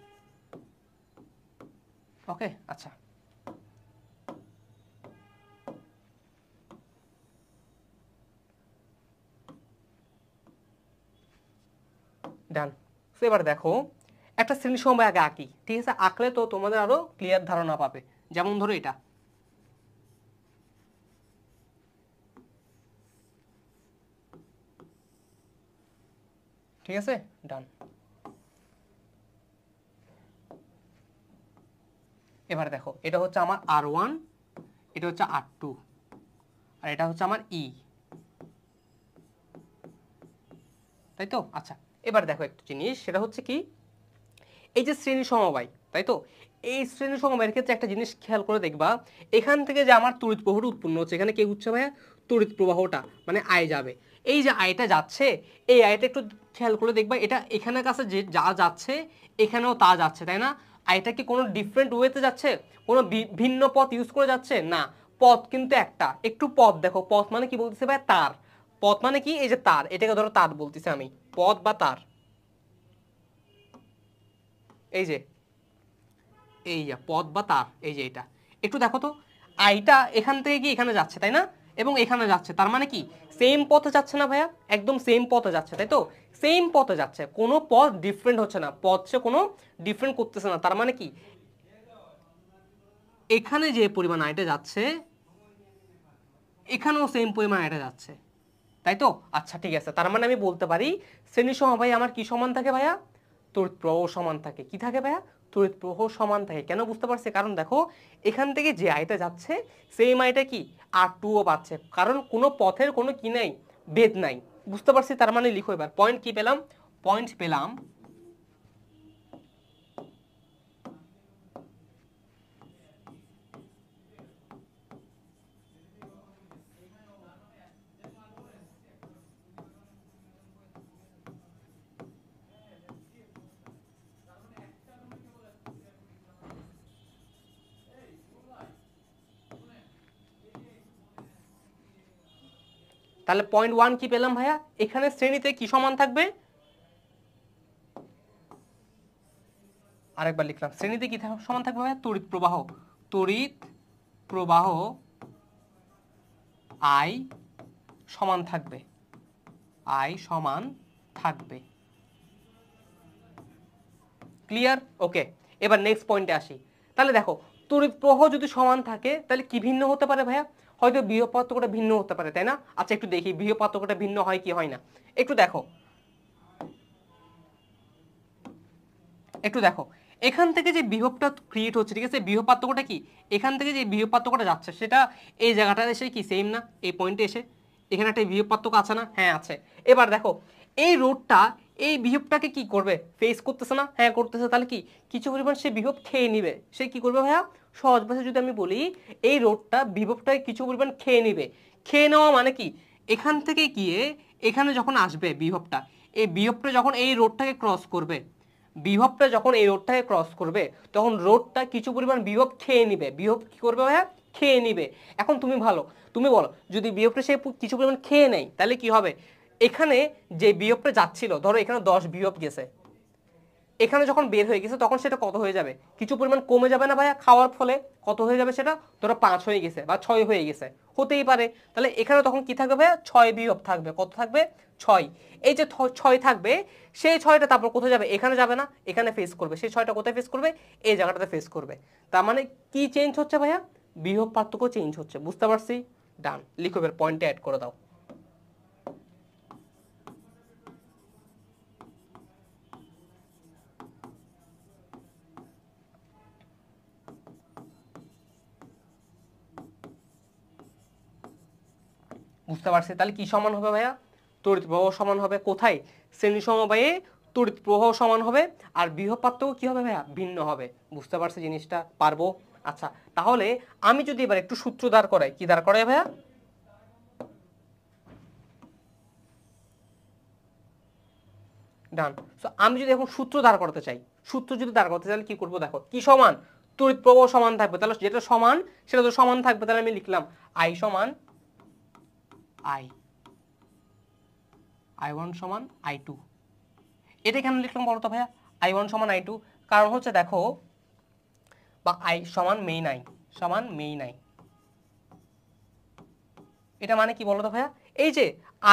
ওকে আচ্ছা, ডান। তো এবার দেখো একটা শ্রেণী সমবায় আগে আঁকি, ঠিক আছে? আঁকলে তো তোমাদের আরো ক্লিয়ার ধারণা পাবে। যেমন ধরো এটা, ঠিক আছে? ডান। এবার দেখো এটা হচ্ছে আমার R1, এটা হচ্ছে R2, আর এটা হচ্ছে আমার E, তাই তো? আচ্ছা এবার দেখো একটা জিনিস, সেটা হচ্ছে কি, এই যে শ্রেণী সমবায়, তাই তো? এই শ্রেণী সমবায়ের ক্ষেত্রে একটা জিনিস খেয়াল করে দেখবা, এখান থেকে যে আমার তড়িৎ প্রবাহটা উৎপন্ন হচ্ছে, এখানে কে হচ্ছে ভাইয়া? তড়িৎ প্রবাহটা, মানে আয় যাবে। এই যে আয়টা যাচ্ছে, এই আয়টা একটু খেয়াল করে দেখবা, এটা এখানের কাছে যে যা যাচ্ছে এখানেও তা যাচ্ছে, তাই না? আয়টা কি কোনো ডিফারেন্ট ওয়েতে যাচ্ছে, কোনো ভিন্ন পথ ইউজ করে যাচ্ছে না? পথ কিন্তু একটা, একটু পথ দেখো, পথ মানে কি বলতেছে ভাই? তার। পথ মানে কি? এই যে তার, এটাকে ধরো তার বলতেছে আমি, পথ বা তার। এই যে এই যে পথ বা তার, এই যে এটা একটু দেখো তো, আইটা এখান থেকে কি এখানে যাচ্ছে, তাই না? এবং এখানে যাচ্ছে, তার মানে কি সেম পথে যাচ্ছে না ভাইয়া? একদম সেম পথে যাচ্ছে, তাই তো? সেম পথে যাচ্ছে, কোনো পথ ডিফারেন্ট হচ্ছে না, পথ সে কোনো ডিফারেন্ট করতেছে না। তার মানে কি এখানে যে পরিমাণ আয়টা যাচ্ছে এখানেও সেম পরিমাণ আয়টা যাচ্ছে, তাই তো? আচ্ছা ঠিক আছে, তার মানে আমি বলতে পারি শ্রেণী সমবায় আমার কি সমান থাকে ভাইয়া? তড়িৎ প্রবাহ সমান থাকে। কি থাকে ভাইয়া? তড়িৎ প্রবাহ সমান থাকে। কেন বুঝতে পারছি? কারণ দেখো এখান থেকে যে আয়টা যাচ্ছে সেম আয়টা কি R2 ও পাচ্ছে, কারণ কোনো পথের কোনো কি নাই, ভেদ নাই। বুঝতে পারছি? তার মানে লিখো এবার পয়েন্ট কি পেলাম? পয়েন্ট পেলাম তাহলে পয়েন্ট 1 কি পেলাম ভাইয়া? এখানে শ্রেণীতে কি সমান থাকবে? আরেকবার লিখলাম, শ্রেণীতে কি সমান থাকবে ভাইয়া? তড়িৎ প্রবাহ, তড়িৎ প্রবাহ I সমান থাকবে, I সমান থাকবে। ক্লিয়ার? ওকে, এবার নেক্সট পয়েন্টে আসি। তাহলে দেখো তড়িৎ প্রবাহ যদি সমান থাকে তাহলে কি ভিন্ন হতে পারে ভাইয়া? হয়তো বিভব পার্থক্যটা ভিন্ন হতে পারে, তাই না? আচ্ছা একটু দেখি বিভব পার্থক্যটা ভিন্ন হয় কি হয় না, একটু দেখো, একটু দেখো এখান থেকে যে বিভবটা ক্রিয়েট হচ্ছে, ঠিক আছে? বিভব পার্থক্যটা কি, এখান থেকে যে বিভব পার্থক্যটা যাচ্ছে সেটা এই জায়গাটা এসে কি সেম না? এই পয়েন্টে এসে এখানে একটা বিভব পার্থক্য আছে না? হ্যাঁ আছে। এবার দেখো এই রোডটা এই বিভবটাকে কি করবে? ফেস করতেছে না? হ্যাঁ করতেছে। তাহলে কি কিছু পরিমাণ সে বিভব খেয়ে নিবে। সে কি করবে ভাইয়া? সহজ ভাষায় যদি আমি বলি, এই রোডটা বিভবটাকে কিছু পরিমাণ খেয়ে নিবে। খেয়ে নেওয়া মানে কি, এখান থেকে গিয়ে এখানে যখন আসবে বিভবটা, এই বিভবটা যখন এই রোডটাকে ক্রস করবে, তখন রোডটা কিছু পরিমাণ বিভব খেয়ে নিবে। বিভব কি করবে ভাইয়া? খেয়ে নিবে। এখন তুমি বলো যদি বিভবটা সে কিছু পরিমাণ খেয়ে নেয় তাহলে কি হবে? এখানে যে বিভবটা যাচ্ছিল, ধরো এখানে 10 বিভব গেছে, এখানে যখন বের হয়ে গেছে তখন সেটা কত হয়ে যাবে? কিছু পরিমাণ কমে যাবে না ভাইয়া? খাওয়ার ফলে কত হয়ে যাবে সেটা? ধরো 5 হয়ে গেছে বা 6 হয়ে গেছে, হতেই পারে। তাহলে এখানে তখন কি থাকবে ভাইয়া? 6 বিভব থাকবে। কত থাকবে? 6। এই যে 6 থাকবে, সেই 6টা তারপর কোথায় যাবে? এখানে যাবে না, এখানে ফেস করবে। সেই 6টা কোথায় ফেস করবে? এই জায়গাটাতে ফেস করবে। তার মানে কি চেঞ্জ হচ্ছে ভাইয়া? বিভব পার্থক্য চেঞ্জ হচ্ছে। বুঝতে পারছি? ডান, লিখো, এর পয়েন্টে অ্যাড করে দাও। বুঝতে পারছি। তাহলে কি সমান হবে ভাইয়া? তড়িৎ প্রবাহ সমান হবে। কোথায়? শ্রেণী সমবায়ে তড়িৎ প্রবাহ সমান হবে, আর বিভব পার্থক্য কি হবে ভাইয়া? ভিন্ন হবে। বুঝতে পারছি জিনিসটা? পারবো? আচ্ছা, তাহলে আমি যদি এবার একটু সূত্র দাঁড় করাই, কি দাঁড় করাই ভাইয়া? ডান। সো আমি যদি এখন সূত্র দাঁড় করাতে চাই, তাহলে কি করবো? দেখো, কি সমান? তড়িৎ প্রবাহ সমান থাকবে। তাহলে যেটা সমান সেটা তো সমান থাকবে। তাহলে আমি লিখলাম আই সমান আই, I1 সমান I2। এটা কেন লিখলাম বলতো ভাইয়া? I1 সমান I2, কারণ হচ্ছে দেখো, বা I সমান মেইন আই। এটা মানে কি বলতো ভাইয়া? এই যে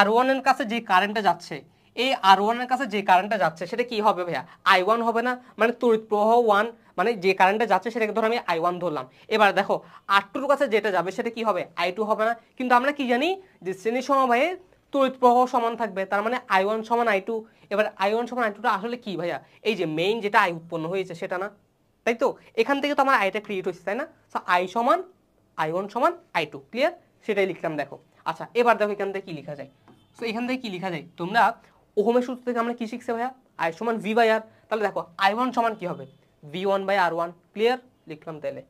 R1 এর কাছে যে কারেন্টটা যাচ্ছে, এই R1 এর কাছে যে কারেন্টটা যাচ্ছে সেটা কি হবে ভাইয়া? I1 হবে না? মানে তড়িৎ প্রবাহ 1, মানে যে কারেন্টটা যাচ্ছে সেটাকে ধরো আমি I1 ধরলাম। এবার দেখো R2 এর কাছে যেটা যাবে সেটা কি হবে? I2 হবে না? কিন্তু আমরা কি জানি যে শ্রেণী সমবায়ে তড়িৎ প্রবাহ সমান থাকবে, তার মানে I1 সমান I2। এবার I1 সমান I2টা আসলে কি ভাইয়া? এই যে মেইন যেটা I উৎপন্ন হয়েছে সেটা না? তাই তো? এখান থেকে তো আমার আইটা ক্রিয়েট হয়েছে, তাই না? সো I1 সমান I2, ক্লিয়ার? সেটাই লিখলাম। দেখো, আচ্ছা এবার দেখো এখান থেকে কি লেখা যায়। সো এখান থেকে কি লেখা যায়? তোমরা ওহমের সূত্র থেকে আমরা কি শিখছি ভাইয়া? I সমান V/R। তাহলে দেখো I1 সমান কি হবে? V1/R1, clear? লিখলাম তাহলে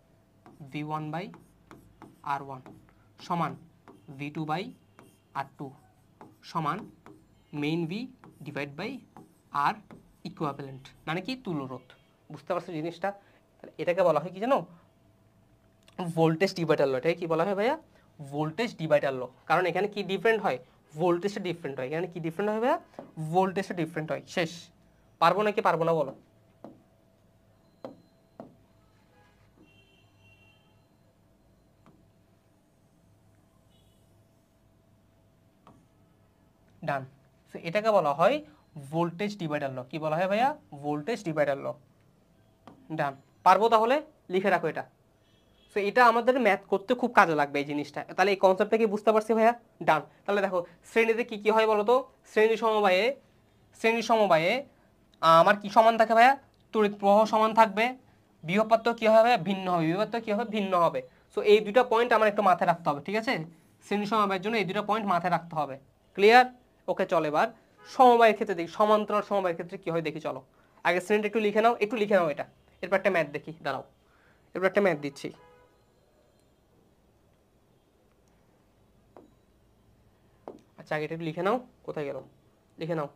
V1/R1 সমান V2/R2 সমান main V divide by R equivalent, মানে কি? তুল্যরোধ। বুঝতে পারছো জিনিসটা? তাহলে এটাকে বলা হয় কি জানো? ভোল্টেজ ডিভাইডার ল। এটাকে কি বলা হয় ভাইয়া? ভোল্টেজ ডিভাইডার ল। কারণ এখানে কি ডিফারেন্ট হয়? ভোল্টেজটা ডিফারেন্ট হয়। এখানে কি ডিফারেন্ট হয় ভাইয়া? ভোল্টেজটা ডিফারেন্ট হয়। শেষ। পারবো নাকি পারবো না বলো? ডান। সো এটাকে বলা হয় ভোল্টেজ ডিভাইডার ল। কি বলা হয় ভাইয়া? ভোল্টেজ ডিভাইডার ল। ডান। পারবো? তাহলে লিখে রাখো এটা। সো এটা আমাদের ম্যাথ করতে খুব কাজে লাগবে এই জিনিসটা। তাহলে এই কনসেপ্টটা কি বুঝতে পারছি ভাইয়া? ডান। তাহলে দেখো শ্রেণীতে কি কি হয় বলো তো? শ্রেণী সমবায়ে আমার কি সমান থাকে ভাইয়া? তড়িৎ প্রবাহ সমান থাকবে। বিভব পার্থক্য কি হবে? ভিন্ন হবে। বিভব পার্থক্য কি হবে? ভিন্ন হবে। সো এই দুটো পয়েন্ট আমার একটু মাথায় রাখতে হবে, ঠিক আছে? শ্রেণী সমবায়ের জন্য এই দুটো পয়েন্ট মাথায় রাখতে হবে। ক্লিয়ার? ওকে, চল এবার সমবায়ের ক্ষেত্রে দেখি, সমান্তরাল সমবায়ের ক্ষেত্রে কি হয় দেখি। চলো আগে শ্রেণীটা একটু লিখে নাও, এটা। এরপর একটা ম্যাথ দেখি, দাঁড়াও। এরপর একটা ম্যাথ দিচ্ছি। আচ্ছা আগে এটা একটু লিখে নাও। কোথায় গেল? লিখে নাও।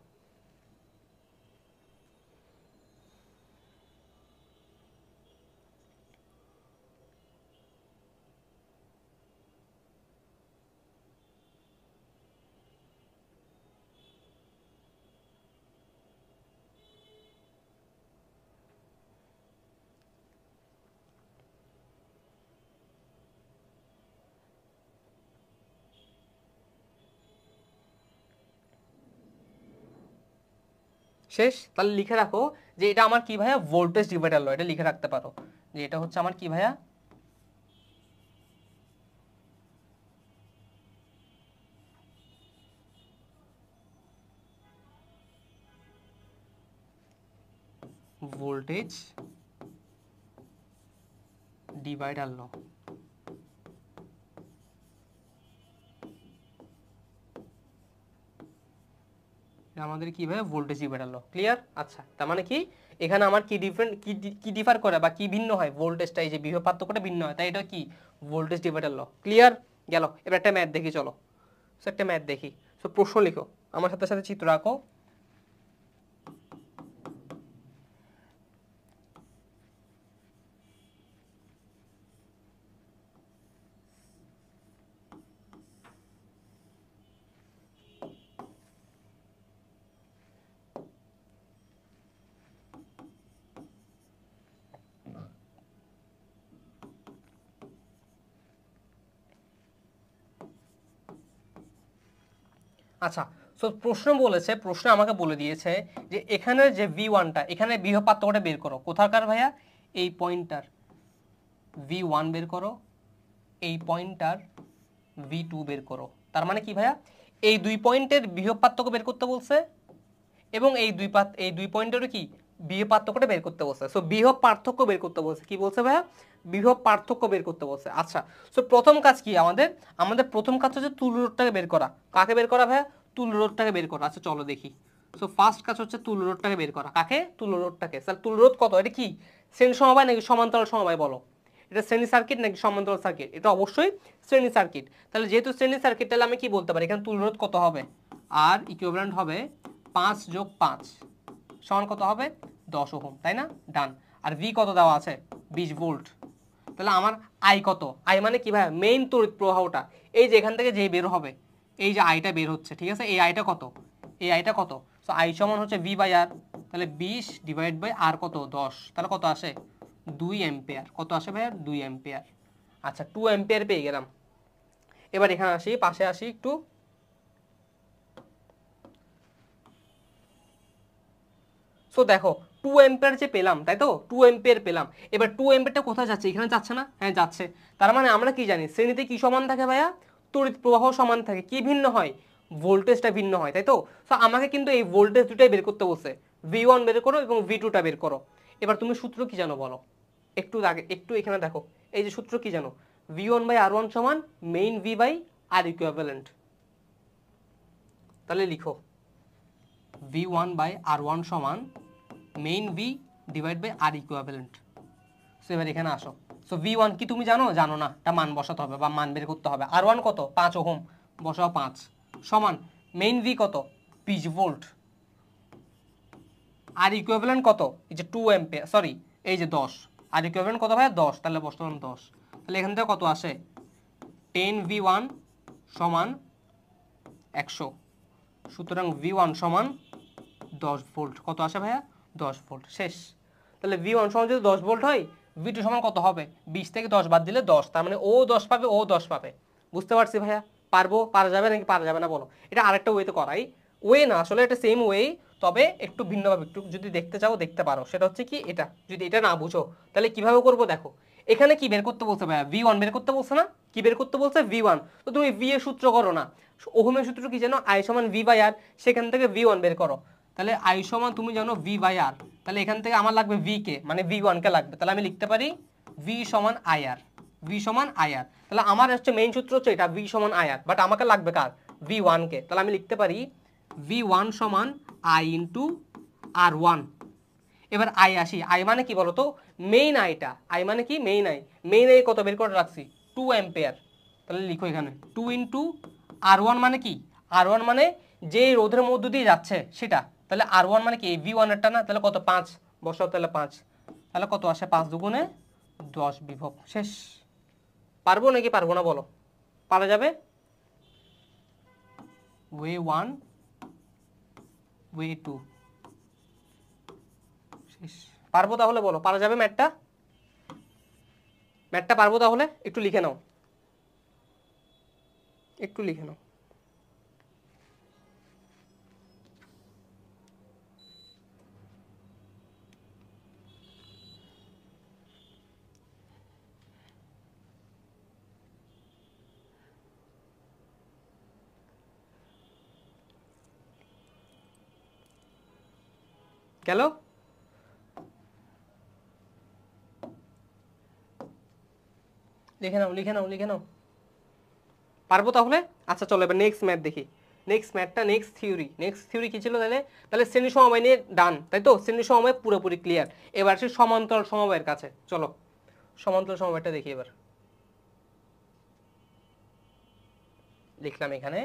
শেষ? তাহলে লিখে রাখো যে এটা আমার কি ভাইয়া? ভোল্টেজ ডিভাইডার ল। এটা লিখে রাখতে পারো যে এটা হচ্ছে আমার কি ভাইয়া? ভোল্টেজ ডিভাইডার ল। আমাদের কি ভাইয়া? ভোল্টেজ ডিভাইডার ল। ক্লিয়ার? আচ্ছা, তার মানে কি এখানে আমার কি ডিফারেন্ট, কি ডিফার করে বা কি ভিন্ন হয়? ভোল্টেজটা, এই যে বিভব পার্থক্যটা ভিন্ন হয়, তাই এটা কি? ভোল্টেজ ডিভাইডার ল। ক্লিয়ার? গেল। এবার একটা ম্যাথ দেখি, চলো। সো একটা ম্যাথ দেখি। সো প্রশ্ন লিখো, আমার সাথে সাথে চিত্র আঁকো। আচ্ছা, সো প্রশ্ন বলেছে, প্রশ্ন আমাকে বলে দিয়েছে যে এখানে যে V1টা, এখানে বিভব পার্থক্যটা বের করো। কোথাকার ভাইয়া? এই পয়েন্টটার V1 বের করো, এই পয়েন্টটার V2 বের করো। তার মানে কি ভাইয়া? এই দুই পয়েন্টের বিভব পার্থক্য বের করতে বলছে এবং এই দুই পয়েন্টেরও কি বিভব পার্থক্যটা বের করতে বলছে। সো বিভব পার্থক্য বের করতে বলছে। কি বলছে ভাইয়া? বিভব পার্থক্য বের করতে বলছে। আচ্ছা, সো প্রথম কাজ কি আমাদের? আমাদের প্রথম কাজ হচ্ছে তুল্যরোধটাকে বের করা। কাকে বের করা ভাইয়া? তুল্যরোধটাকে বের করা। আচ্ছা চলো দেখি। সো ফার্স্ট কাজ হচ্ছে তুল্যরোধটাকে বের করা। কাকে? তুল্যরোধটাকে। স্যার তুল্যরোধ কত? এটা কি শ্রেণী সমবায় নাকি সমান্তরাল সমবায় বলো? এটা শ্রেণী সার্কিট নাকি সমান্তরাল সার্কিট? এটা অবশ্যই শ্রেণী সার্কিট। তাহলে যেহেতু শ্রেণী সার্কিট, তাহলে আমি কি বলতে পারি? এখানে তুল্যরোধ কত হবে? আর ইকুইভ্যালেন্ট হবে 5 যোগ 5 সমান কত হবে? 10 ওহম, তাই না? ডান। আর ভি কত দেওয়া আছে? 20 ভোল্ট। তাহলে আমার আই কত? আই মানে কি ভাই? মেইন তড়িৎ প্রবাহটা, এই যে এখান থেকে যে বের হবে, এই যে আইটা বের হচ্ছে, ঠিক আছে? এই আইটা কত? এই আইটা কত? সো আই সমান হচ্ছে ভি বাই আর। তাহলে 20 ডিভাইড বাই আর কত? 10। তাহলে কত আসে? 2 অ্যাম্পিয়ার। কত আসে ভাই? 2 অ্যাম্পিয়ার। আচ্ছা 2 অ্যাম্পিয়ার পেয়ে গেলাম। এবার এখানে আসি, পাশে আসি একটু। সো দেখো 2 অ্যাম্পিয়ার যে পেলাম, তাই তো? 2 অ্যাম্পিয়ার পেলাম। এবার 2 অ্যাম্পিয়ারটা কোথায় যাচ্ছে? এখানে যাচ্ছে না? হ্যাঁ যাচ্ছে। তার মানে আমরা কি জানি? শ্রেণীতে কি সমান থাকে ভাইয়া? তড়িৎ প্রবাহ সমান থাকে। কি ভিন্ন হয়? ভোল্টেজটা ভিন্ন হয়, তাই তো? সো আমাকে কিন্তু এই ভোল্টেজ দুটাই বের করতে বলছে। V1 বের করো এবং V2টা বের করো। এবার তুমি সূত্র কি জানো বলো? একটু আগে একটু এখানে দেখো, এই যে সূত্র কি জানো? V1 বাই R1 সমান main V by R equivalent. তাহলে লিখো V1 বাই R1 সমান main V divide by R equivalent. So এবার এখানে আসো। সো V1 কি তুমি জানো? জানো না, এটা মান বসাতে হবে বা মান বের করতে হবে। R1 কত? 5 ওহম, বসাও 5 সমান মেইন V কত? 20 ভোল্ট। আর ইকুইভ্যালেন্ট কত? এই যে 2 অ্যাম্পিয়ার, সরি এই যে 10। আর ইকুইভ্যালেন্ট কত ভাই? 10। তাহলে বসালাম 10। তাহলে এখান থেকে কত আসে? 10V1 সমান 100। সুতরাং V1 সমান 10 ভোল্ট। কত আসে ভাইয়া? 10 ভোল্ট। শেষ। তাহলে V1 সমান যদি 10 ভোল্ট হয়, V2 সমান কত হবে? 20 থেকে 10 বাদ দিলে 10। তার মানে ও 10 পাবে, ও 10 পাবে। বুঝতে পারছি ভাইয়া? পারবো? পারা যাবে নাকি পারা যাবে না বলো? এটা আরেকটা ওয়েতে করাই। ওয়ে না, আসলে এটা সেম ওয়ে, তবে একটু ভিন্নভাবে। একটু যদি দেখতে চাও দেখতে পারো। সেটা হচ্ছে কি, এটা যদি এটা না বুঝো তাহলে কিভাবে করবো দেখো। এখানে কি বের করতে বলছে ভাইয়া? V1 বের করতে বলছে না? কি বের করতে বলছে? V1। তো তুমি V এর সূত্র করো না। ওহমের সূত্র কি জানো? I সমান V বাই আর। সেখান থেকে V1 বের করো। তাহলে I সমান তুমি জানো V বাই আর। তাহলে এখান থেকে আমার লাগবে V কে, মানে V1 কে লাগবে। তাহলে আমি লিখতে পারি V সমান IR। V সমান IR। তাহলে আমার হচ্ছে মেইন সূত্র হচ্ছে এটা, V সমান IR, বাট আমাকে লাগবে কার? V1 কে। তাহলে আমি লিখতে পারি V1 সমান I ইন্টু R1। এবার আই আসি। আই মানে কি বলতো? মেইন আইটা। আই মানে কি? Main I. মেইন আই কত বের করে রাখছি? 2 অ্যাম্পিয়ার। তাহলে লিখো এখানে 2 ইন্টু R1 মানে কি? R1 মানে যে রোধের মধ্য দিয়ে যাচ্ছে সেটা। তাহলে R1 মানে কি? V1 এরটা না? তাহলে কত? 5 বসাও। তাহলে 5। তাহলে কত আসে? 5 দুগুণে 10 বিভব। শেষ। পারবো নাকি পারবো না বলো? পারা যাবে? Way 1, way 2। শেষ। পারবো তাহলে বলো? পারা যাবে ম্যাথটা? ম্যাথটা পারবো তাহলে? একটু লিখে নাও, একটু লিখে নাও। গেল? লিখে নাও, লিখে নাও, লিখে নাও। পারবো তাহলে? আচ্ছা চলো এবার নেক্সট ম্যাথ দেখি। নেক্সট ম্যাথটা নেক্সট থিওরি। নেক্সট থিওরি কি ছিল তাহলে? তাহলে শ্রেণী সমবায় নিয়ে ডান, তাই তো? শ্রেণী সমবায় পুরোপুরি ক্লিয়ার। এবার সে সমান্তরাল সমবায়ের কাছে চলো। সমান্তরাল সমবায়টা দেখি এবার। লিখলাম এখানে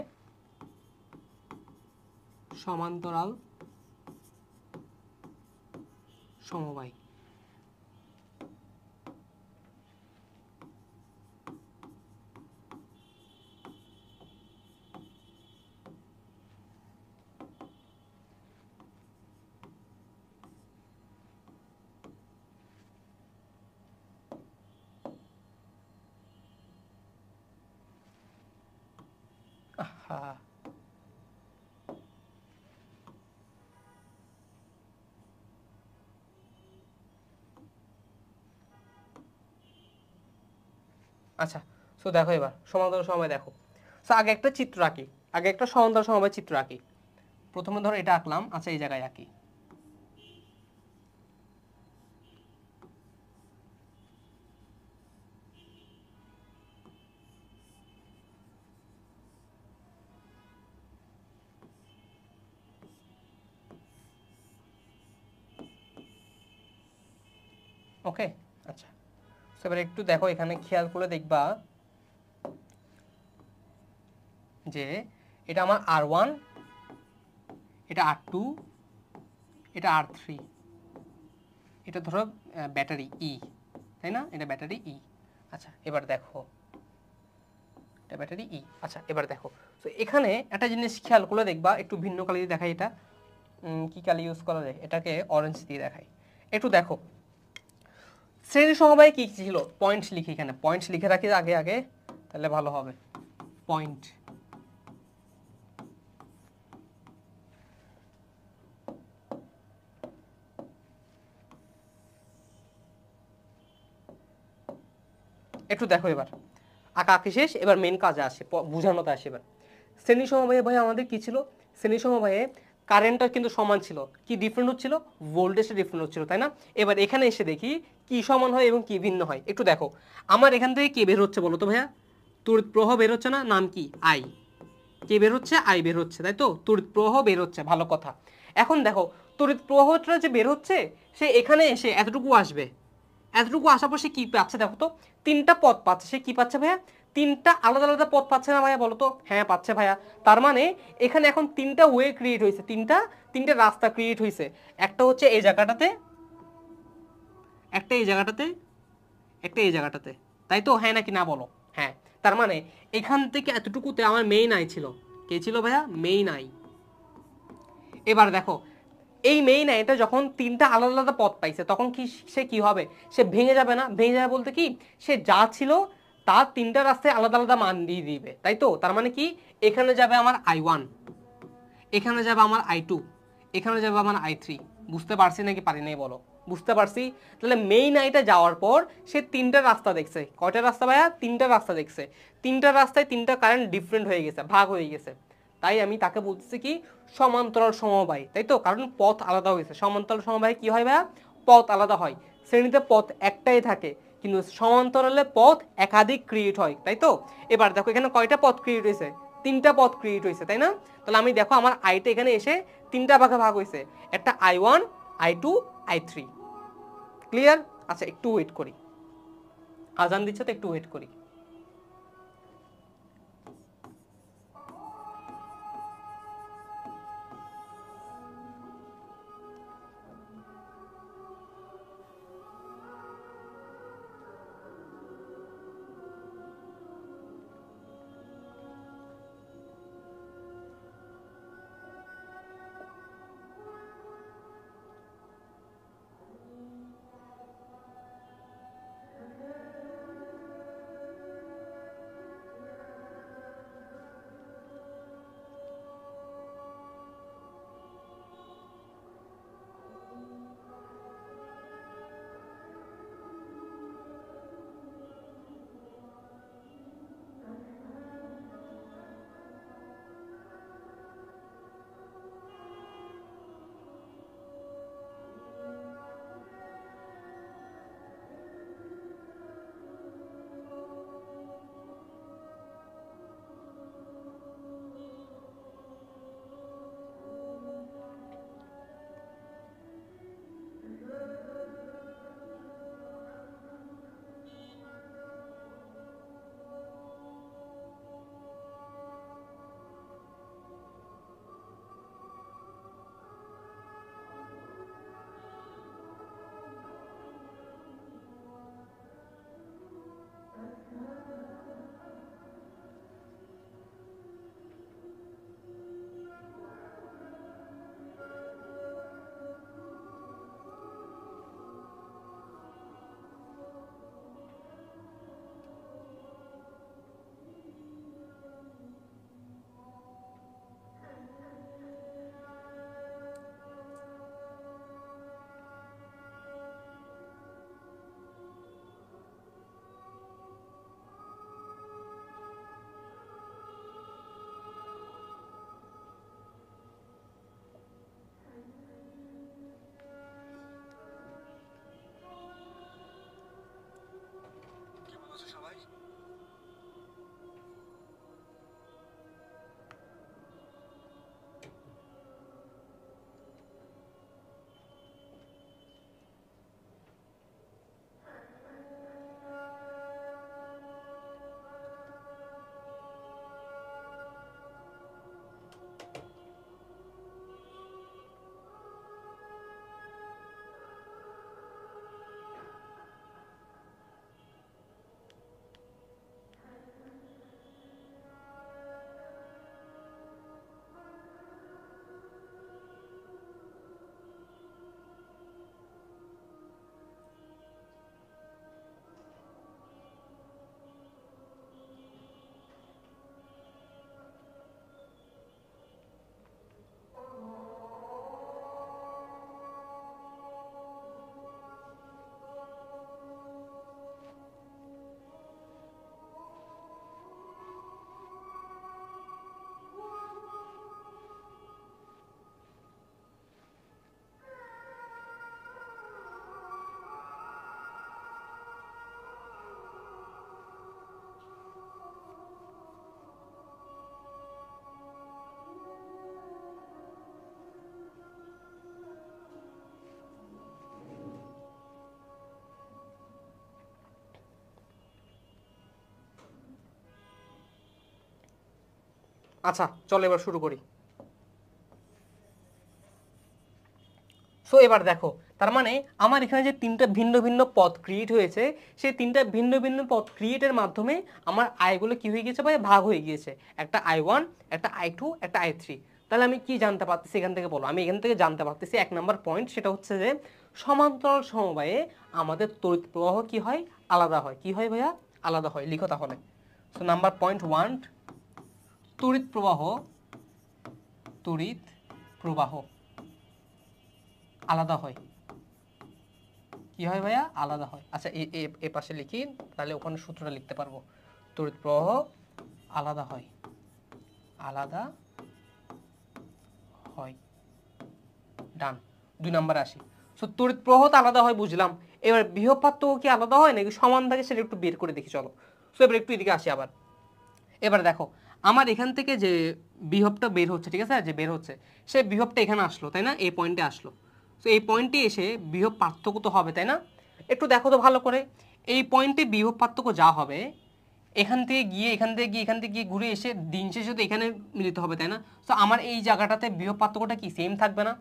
সমান্তরাল সমবায়। আহা, আচ্ছা, সো দেখো এবার সমান্তরাল সমবায় দেখো। সো আগে একটা চিত্র আঁকি, আগে একটা সমান্তরাল সমবায় চিত্র আঁকি। প্রথমে ধরো এটা আঁকলাম, আচ্ছা এই জায়গায় আঁকি। ওকে, আচ্ছা এবার একটু দেখো এখানে খেয়াল করে দেখবা যে এটা আমার R1, এটা R2, এটা R3, এটা ধরো ব্যাটারি ই, তাই না? এটা ব্যাটারি ই। আচ্ছা এবার দেখো এটা ব্যাটারি ই। আচ্ছা এবার দেখো, তো এখানে একটা জিনিস খেয়াল করে দেখবা, একটু ভিন্ন কালি দিয়ে দেখাই। এটা কি কালি ইউজ করা যায়, এটাকে অরেঞ্জ দিয়ে দেখাই। একটু দেখো শ্রেণী সমবায়ে কি ছিল, পয়েন্টস লিখি, এখানে পয়েন্টস লিখে রাখি আগে আগে, তাহলে ভালো হবে। পয়েন্ট, একটু দেখো এবার আঁকা আঁকি শেষ, এবার মেন কাজে আসে, বোঝানোতে আসে। এবার শ্রেণী সমবায়ে ভাই আমাদের কি ছিল, শ্রেণী সমবায়ে কারেন্টটা কিন্তু সমান ছিল, কি ডিফারেন্ট হচ্ছিল, ভোল্টেজটা ডিফারেন্ট হচ্ছিল, তাই না? এবার এখানে এসে দেখি কি সমান হয় এবং কি ভিন্ন হয়। একটু দেখো আমার এখান থেকে কে বের হচ্ছে বলো তো ভাইয়া, তড়িৎ প্রবাহ বের হচ্ছে না, নাম কি আই, কে বের হচ্ছে, আই বের হচ্ছে, তাই তো? তড়িৎ প্রবাহ বের হচ্ছে, ভালো কথা। এখন দেখো তড়িৎ প্রবাহটা যে বের হচ্ছে, সে এখানে এসে এতটুকু আসবে, এতটুকু আসার পর সে কি পাচ্ছে দেখো তো, তিনটা পথ পাচ্ছে। সে কি পাচ্ছে ভাইয়া, তিনটা আলাদা আলাদা পথ পাচ্ছে না ভাইয়া, বলো তো? হ্যাঁ পাচ্ছে ভাইয়া। তার মানে এখানে এখন তিনটা ওয়ে ক্রিয়েট হয়েছে, তিনটা রাস্তা ক্রিয়েট হয়েছে। একটা হচ্ছে এই জায়গাটাতে, একটা এই জায়গাটাতে, একটা এই জায়গাটাতে, তাই তো? হ্যাঁ নাকি না বলো? হ্যাঁ। তার মানে এখান থেকে এতটুকুতে আমার মেইন আই ছিল, কে ছিল ভাইয়া, মেইন আই। এবার দেখো এই মেইন আইটা যখন তিনটা আলাদা আলাদা পথ পাইছে, তখন কি সে কি হবে, সে ভেঙে যাবে না? ভেঙে যাবে বলতে কি, সে যা ছিল তার তিনটা রাস্তায় আলাদা আলাদা মান দিয়ে দিবে, তাই তো? তার মানে কি, এখানে যাবে আমার I1, এখানে যাবে আমার I2, এখানে যাবে আমার I3। বুঝতে পারছি নাকি পারি নাই বলো? বুঝতে পারছি। তাহলে মেইন আইটা যাওয়ার পর সে তিনটা রাস্তা দেখছে। কয়টা রাস্তা ভাইয়া, তিনটা রাস্তা দেখছে। তিনটা রাস্তায় তিনটা কারেন্ট ডিফারেন্ট হয়ে গেছে, ভাগ হয়ে গেছে। তাই আমি তাকে বলতেছি কি, সমান্তরাল সমবায়, তাই তো? কারণ পথ আলাদা হয়েছে। সমান্তরাল সমবায় কি হয় ভাইয়া, পথ আলাদা হয়। শ্রেণীতে পথ একটাই থাকে, কিন্তু সমান্তরালে পথ একাধিক ক্রিয়েট হয়, তাই তো? এবার দেখো এখানে কয়টা পথ ক্রিয়েট হয়েছে, তিনটা পথ ক্রিয়েট হয়েছে, তাই না? তাহলে আমি দেখো আমার আইটা এখানে এসে তিনটা ভাগে ভাগ হয়েছে, একটা I1, I2, I3। ক্লিয়ার? আচ্ছা একটু ওয়েট করি, আজান দিচ্ছে তো একটু ওয়েট করি। আচ্ছা চলো এবার শুরু করি। সো এবার দেখো, তার মানে আমার এখানে যে তিনটা ভিন্ন ভিন্ন পথ ক্রিয়েট হয়েছে, সেই তিনটা ভিন্ন ভিন্ন পথ ক্রিয়েটের মাধ্যমে আমার আয়গুলো কি হয়ে গিয়েছে ভাই, ভাগ হয়ে গিয়েছে। একটা I1, একটা I2, একটা I3। তাহলে আমি কি জানতে পারতেছি এখান থেকে বলো? আমি এখান থেকে জানতে পারতেছি 1 নাম্বার পয়েন্ট, সেটা হচ্ছে যে সমান্তরাল সমবায়ে আমাদের তড়িৎ প্রবাহ কি হয়, আলাদা হয়। কি হয় ভাইয়া? আলাদা হয়। লিখো তাহলে। সো নাম্বার পয়েন্ট 1, তড়িৎ প্রবাহ আলাদা হয়। কি হয় ভাইয়া? আলাদা হয়। আচ্ছা এ পাশে লিখি, তাহলে ওখানে সূত্রটা লিখতে পারবো। তড়িৎ প্রবাহ আলাদা হয়, আলাদা হয়। ডান। 2 নম্বরে আসি। সো তড়িৎ প্রবাহ তো আলাদা হয় বুঝলাম, এবার বিভব পার্থক্য কি আলাদা হয় নাকি সমান থাকে সেটা একটু বের করে দেখি চলো। সো এবার একটু এদিকে আসি আবার। এবার দেখো, আমার এখান থেকে যে বিভবটা বের হচ্ছে, ঠিক আছে, যে বের হচ্ছে, সে বিভবটা এখানে আসলো, তাই না? এই পয়েন্টে আসলো। তো এই পয়েন্টে এসে বিভব পার্থক্য তো হবে, তাই না? একটু দেখো তো ভালো করে, এই পয়েন্টে বিভব পার্থক্য যা হবে, এখান থেকে গিয়ে এখান থেকে গিয়ে এখান থেকে গিয়ে ঘুরে এসে দিন শেষে তো এখানে মিলিত হবে, তাই না? তো আমার এই জায়গাটাতে বিভব পার্থক্যটা কি সেম থাকবে না?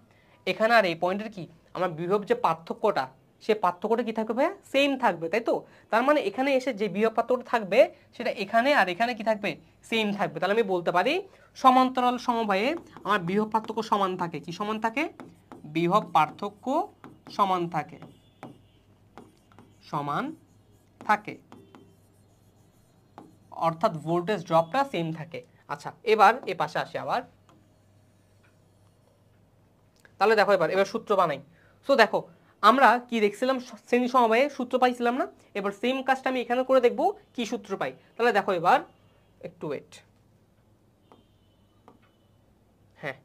এখানে আর এই পয়েন্টের কি আমার বিভব যে পার্থক্যটা, সে পার্থক্যটা কি থাকবে ভাইয়া? সেম থাকবে, তাই তো? তার মানে এখানে এসে যে বিভব পার্থক্যটা থাকবে সেটা এখানে আর এখানে কি থাকবে? সেম থাকবে। তাহলে আমি বলতে পারি সমান্তরাল সমবায়ে আমার বিভব পার্থক্য সমান থাকে। কি সমান থাকে? বিভব পার্থক্য সমান থাকে, সমান থাকে, অর্থাৎ ভোল্টেজ ড্রপটা সেম থাকে। আচ্ছা এবার এ পাশে আসি আবার। তাহলে দেখো এবার সূত্র বানাই। সো দেখো, আমরা কি দেখছিলাম, শ্রেণী সমবায়ে সূত্র পাইছিলাম না? এবার সেম কাজটা আমি এখানে করে দেখব কি সূত্র পাই। তাহলে দেখো এবার একটু ওয়েট। হ্যাঁ,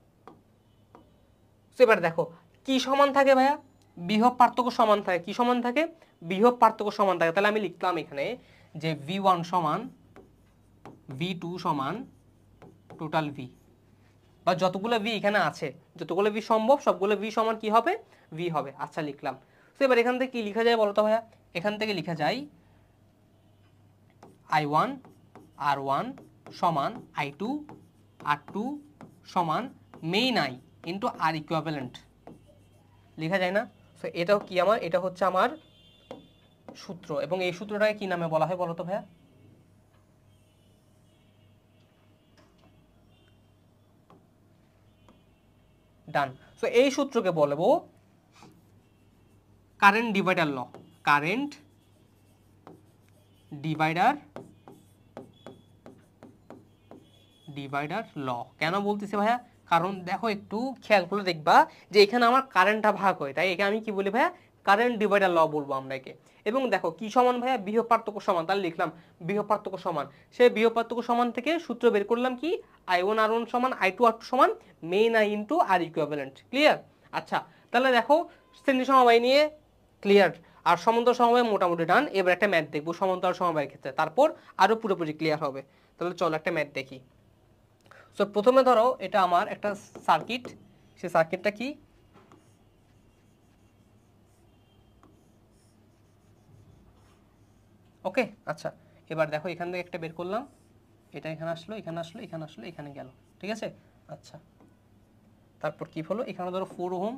সো এবার দেখো কি সমান থাকে ভাইয়া? বিভব পার্থক্য সমান থাকে। কি সমান থাকে? বিভব পার্থক্য সমান থাকে। তাহলে আমি লিখলাম এখানে যে V1 সমান V2 সমান টোটাল V, বা যতগুলো ভি এখানে আছে, যতগুলো ভি সম্ভব সবগুলো ভি সমান কি হবে? ভি হবে। আচ্ছা লিখলাম। তো এবার এখান থেকে কি লেখা যায় বলো তো ভাইয়া? এখান থেকে লেখা যায় I1 R1 সমান I2 R2 সমান main I into R equivalent. লেখা যায় না? সো এটাও কি আমার, এটা হচ্ছে আমার সূত্র, এবং এই সূত্রটাকে কি নামে বলা হয় বলো তো ভাইয়া? ডান। সো এই সূত্রকে বলবো কারেন্ট ডিভাইডার ল। কারেন্ট ডিভাইডার ল কেন বলতেছি ভাইয়া? কারণ দেখো একটু খেয়াল করে দেখবা যে এখানে আমার কারেন্টটা ভাগ হয়, তাই একে আমি কি বলি ভাইয়া? কারেন্ট ডিভাইডার ল বলবো আমরা একে। এবং দেখো কি সমান ভাইয়া? বিভব পার্থক্য সমান। তাহলে লিখলাম বিভব পার্থক্য সমান। সেই বিভব পার্থক্য সমান থেকে সূত্র বের করলাম কি? I1 R1 সমান I2 R2 সমান main I into R equivalent. Clear? আচ্ছা তাহলে দেখো শ্রেণী সমবায় নিয়ে ক্লিয়ার, আর সমান্তরাল সমবায় মোটামুটি ডান। এবার একটা ম্যাথ দেখবো সমান্তরাল সমবায়ের ক্ষেত্রে, তারপর আরো পুরোপুরি ক্লিয়ার হবে। তাহলে চলো একটা ম্যাথ দেখি। সো প্রথমে ধরো এটা আমার একটা সার্কিট, সেই সার্কিটটা কি? ওকে আচ্ছা এবার দেখো এখান থেকে একটা বের করলাম, এটা এখানে আসলো, এখানে আসলো, এখানে আসলো, এখানে গেল, ঠিক আছে? আচ্ছা তারপর কি হলো? এখানে ধরো 4 ওহম,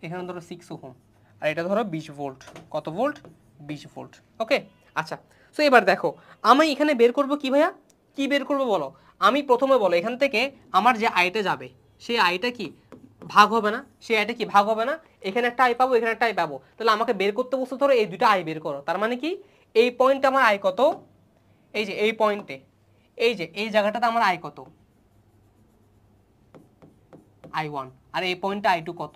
এখানে ধরো 6 ওহম, আর এটা ধরো 20 ভোল্ট। কত ভোল্ট? 20 ভোল্ট। ওকে আচ্ছা। সো এবার দেখো আমি এখানে বের করব কি ভাইয়া? কি বের করব বলো? আমি প্রথমে বলো এখান থেকে আমার যে আইটা যাবে সেই আইটা কি ভাগ হবে না? সেই আইটা কি ভাগ হবে না? এখানে একটা আই পাবো, এখানে একটা আই পাবো। তাহলে আমাকে বের করতে বসতে ধরো এই দুটো আই বের করো। তার মানে কি এই পয়েন্টে আমার আই কত? এই যে এই পয়েন্টে, এই যে এই জায়গাটাতে আমার আই কত? I1। আর এই পয়েন্টে I2 কত?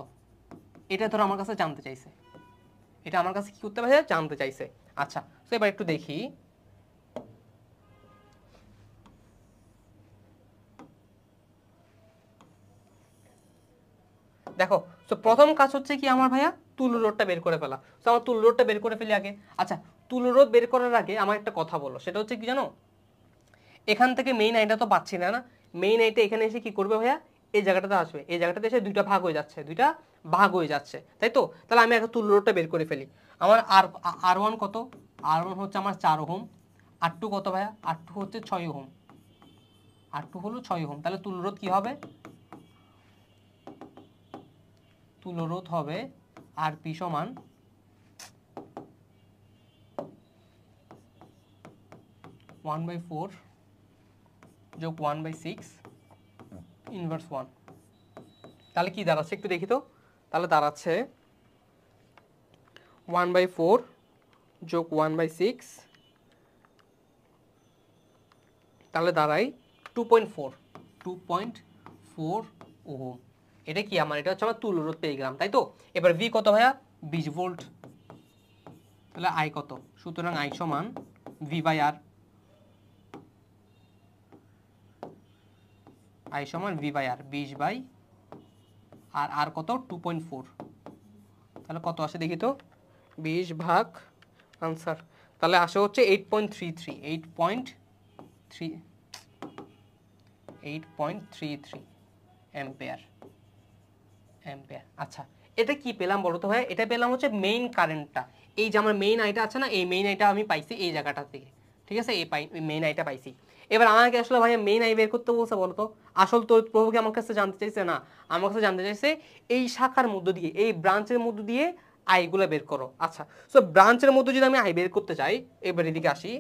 এটা ধরো আমার কাছে জানতে চাইছে, এটা আমার কাছে কি করতে পারে? জানতে চাইছে। আচ্ছা তো এবার একটু দেখি। দেখো তো প্রথম কাজ হচ্ছে কি আমার ভাইয়া? তুল্য রোধটা বের করে ফেলা। তো আমার তুল্য রোধটা বের করে ফেলি আগে। আচ্ছা তুল্য রোধ বের করার আগে আমার একটা কথা বলো, সেটা হচ্ছে কি জানো? এখান থেকে মেইন আইটা তো পাচ্ছি না, না? মেইন আইটা এখানে এসে কি করবে ভাইয়া? এই জায়গাটাতে আসবে, এই জায়গাটাতে এসে দুইটা ভাগ হয়ে যাচ্ছে, দুইটা ভাগ হয়ে যাচ্ছে, তাই তো? তাহলে আমি একটা তুল্য রোধটা বের করে ফেলি। আমার আর1 কত? আর1 হচ্ছে আমার 4 ওহম। আর2 কত ভাইয়া? আর2 হচ্ছে 6 ওহম। R2 হলো 6 ওহম। তাহলে তুল্যরোধ কি হবে? তুল্যরোধ হবে RP সমান 1/4 যোগ 1/6 ইনভার্স 1। তাহলে কি দাঁড়াচ্ছে একটু দেখি তো। তাহলে দাঁড়াচ্ছে 1/4 যোগ 1/6, তাহলে দাঁড়াই 2.4 ওহম। এটা কি আমার, এটা হচ্ছে আমার তুল্যরোধ পেয়ে গেলাম, তাই তো। এবার ভি কত ভাইয়া? 20 ভোল্ট। তাহলে আই কত? সুতরাং আই সমান V/R, আই সমান V/R 20 আর আর কত? 2.4। তাহলে কত আসে দেখি তো, 20 ভাগ আনসার, তাহলে আসে হচ্ছে 8.33 অ্যাম্পিয়ার। আচ্ছা, এটা কি পেলাম বলো তো ভাই? এটা পেলাম হচ্ছে মেইন কারেন্টটা। এই যে আমার মেইন আইটা আছে না, এই মেইন আইটা আমি পাইছি এই জায়গাটা থেকে, ঠিক আছে। এই মেইন আইটা পাইছি। এবার আমাকে আসলে ভাই মেইন আই বের করতে বলছে বলো তো। আসল তড়িৎ প্রবাহ কি আমার কাছে জানতে চাইছে? না, আমার কাছে জানতে চাইছে এই শাখার মধ্য দিয়ে, এই ব্রাঞ্চের মধ্য দিয়ে আইগুলো বের করো। আচ্ছা, সো ব্রাঞ্চের মধ্যে যদি আমি আই বের করতে চাই, এবার এদিকে আসি।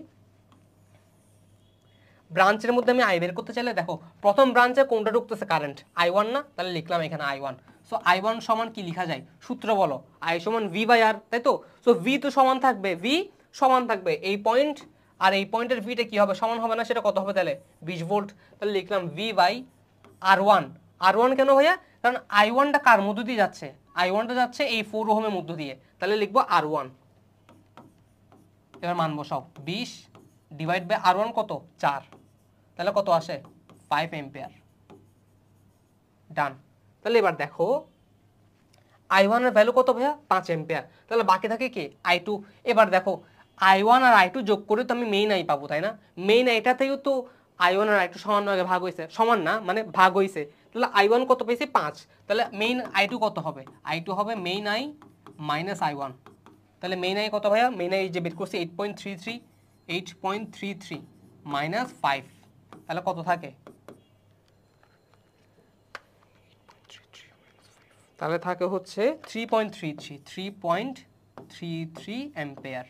ব্রাঞ্চের মধ্যে আমি আই বের করতে চাইলে দেখো, প্রথম ব্রাঞ্চে কোনটা ঢুকতেছে? কারেন্ট I1 না, তাহলে লিখলাম এখানে I1। সো I1 সমান কি লেখা যায়? সূত্র বলো। I সমান V/R, তাই তো। সো ভি তো সমান থাকবে, ভি সমান থাকবে এই পয়েন্ট আর এই পয়েন্টের ভিটা কি হবে? সমান হবে না, সেটা কত হবে তাহলে? 20 ভোল্ট। তাহলে লিখলাম V/R1। R1 কেন ভাইয়া? কারণ I1টা কার মধ্য দিয়ে যাচ্ছে? I1টা যাচ্ছে এই 4 ওহমের মধ্য দিয়ে, তাহলে লিখবো R1। এবার মান বসাও, 20 ডিভাইড বাই R1 কত? 4, তাহলে কত আসে? 5 অ্যাম্পিয়ার। ডান। তাহলে এবার দেখো I1 এর ভ্যালু কত ভাইয়া? 5 অ্যাম্পিয়ার। তাহলে বাকি থাকে কি? I2। এবার দেখো I1 আর I2 যোগ করে তো আমি মেইন আই পাবো, তাই না? মেইন আইটা থেকেও তো I1 আর I2 সমান ভাগ হয়েছে, সমান না মানে ভাগ হয়েছে। তাহলে I1 কত পেয়েছি? 5। তাহলে মেইন I2 কত হবে? I2 হবে মেইন আই মাইনাস I1। তাহলে মেইন আই কত ভাইয়া? মেইন আই যে বের করছি 8.33 মাইনাস 5, তাহলে কত থাকে? তাহলে থাকে হচ্ছে 3.33 অ্যাম্পিয়ার।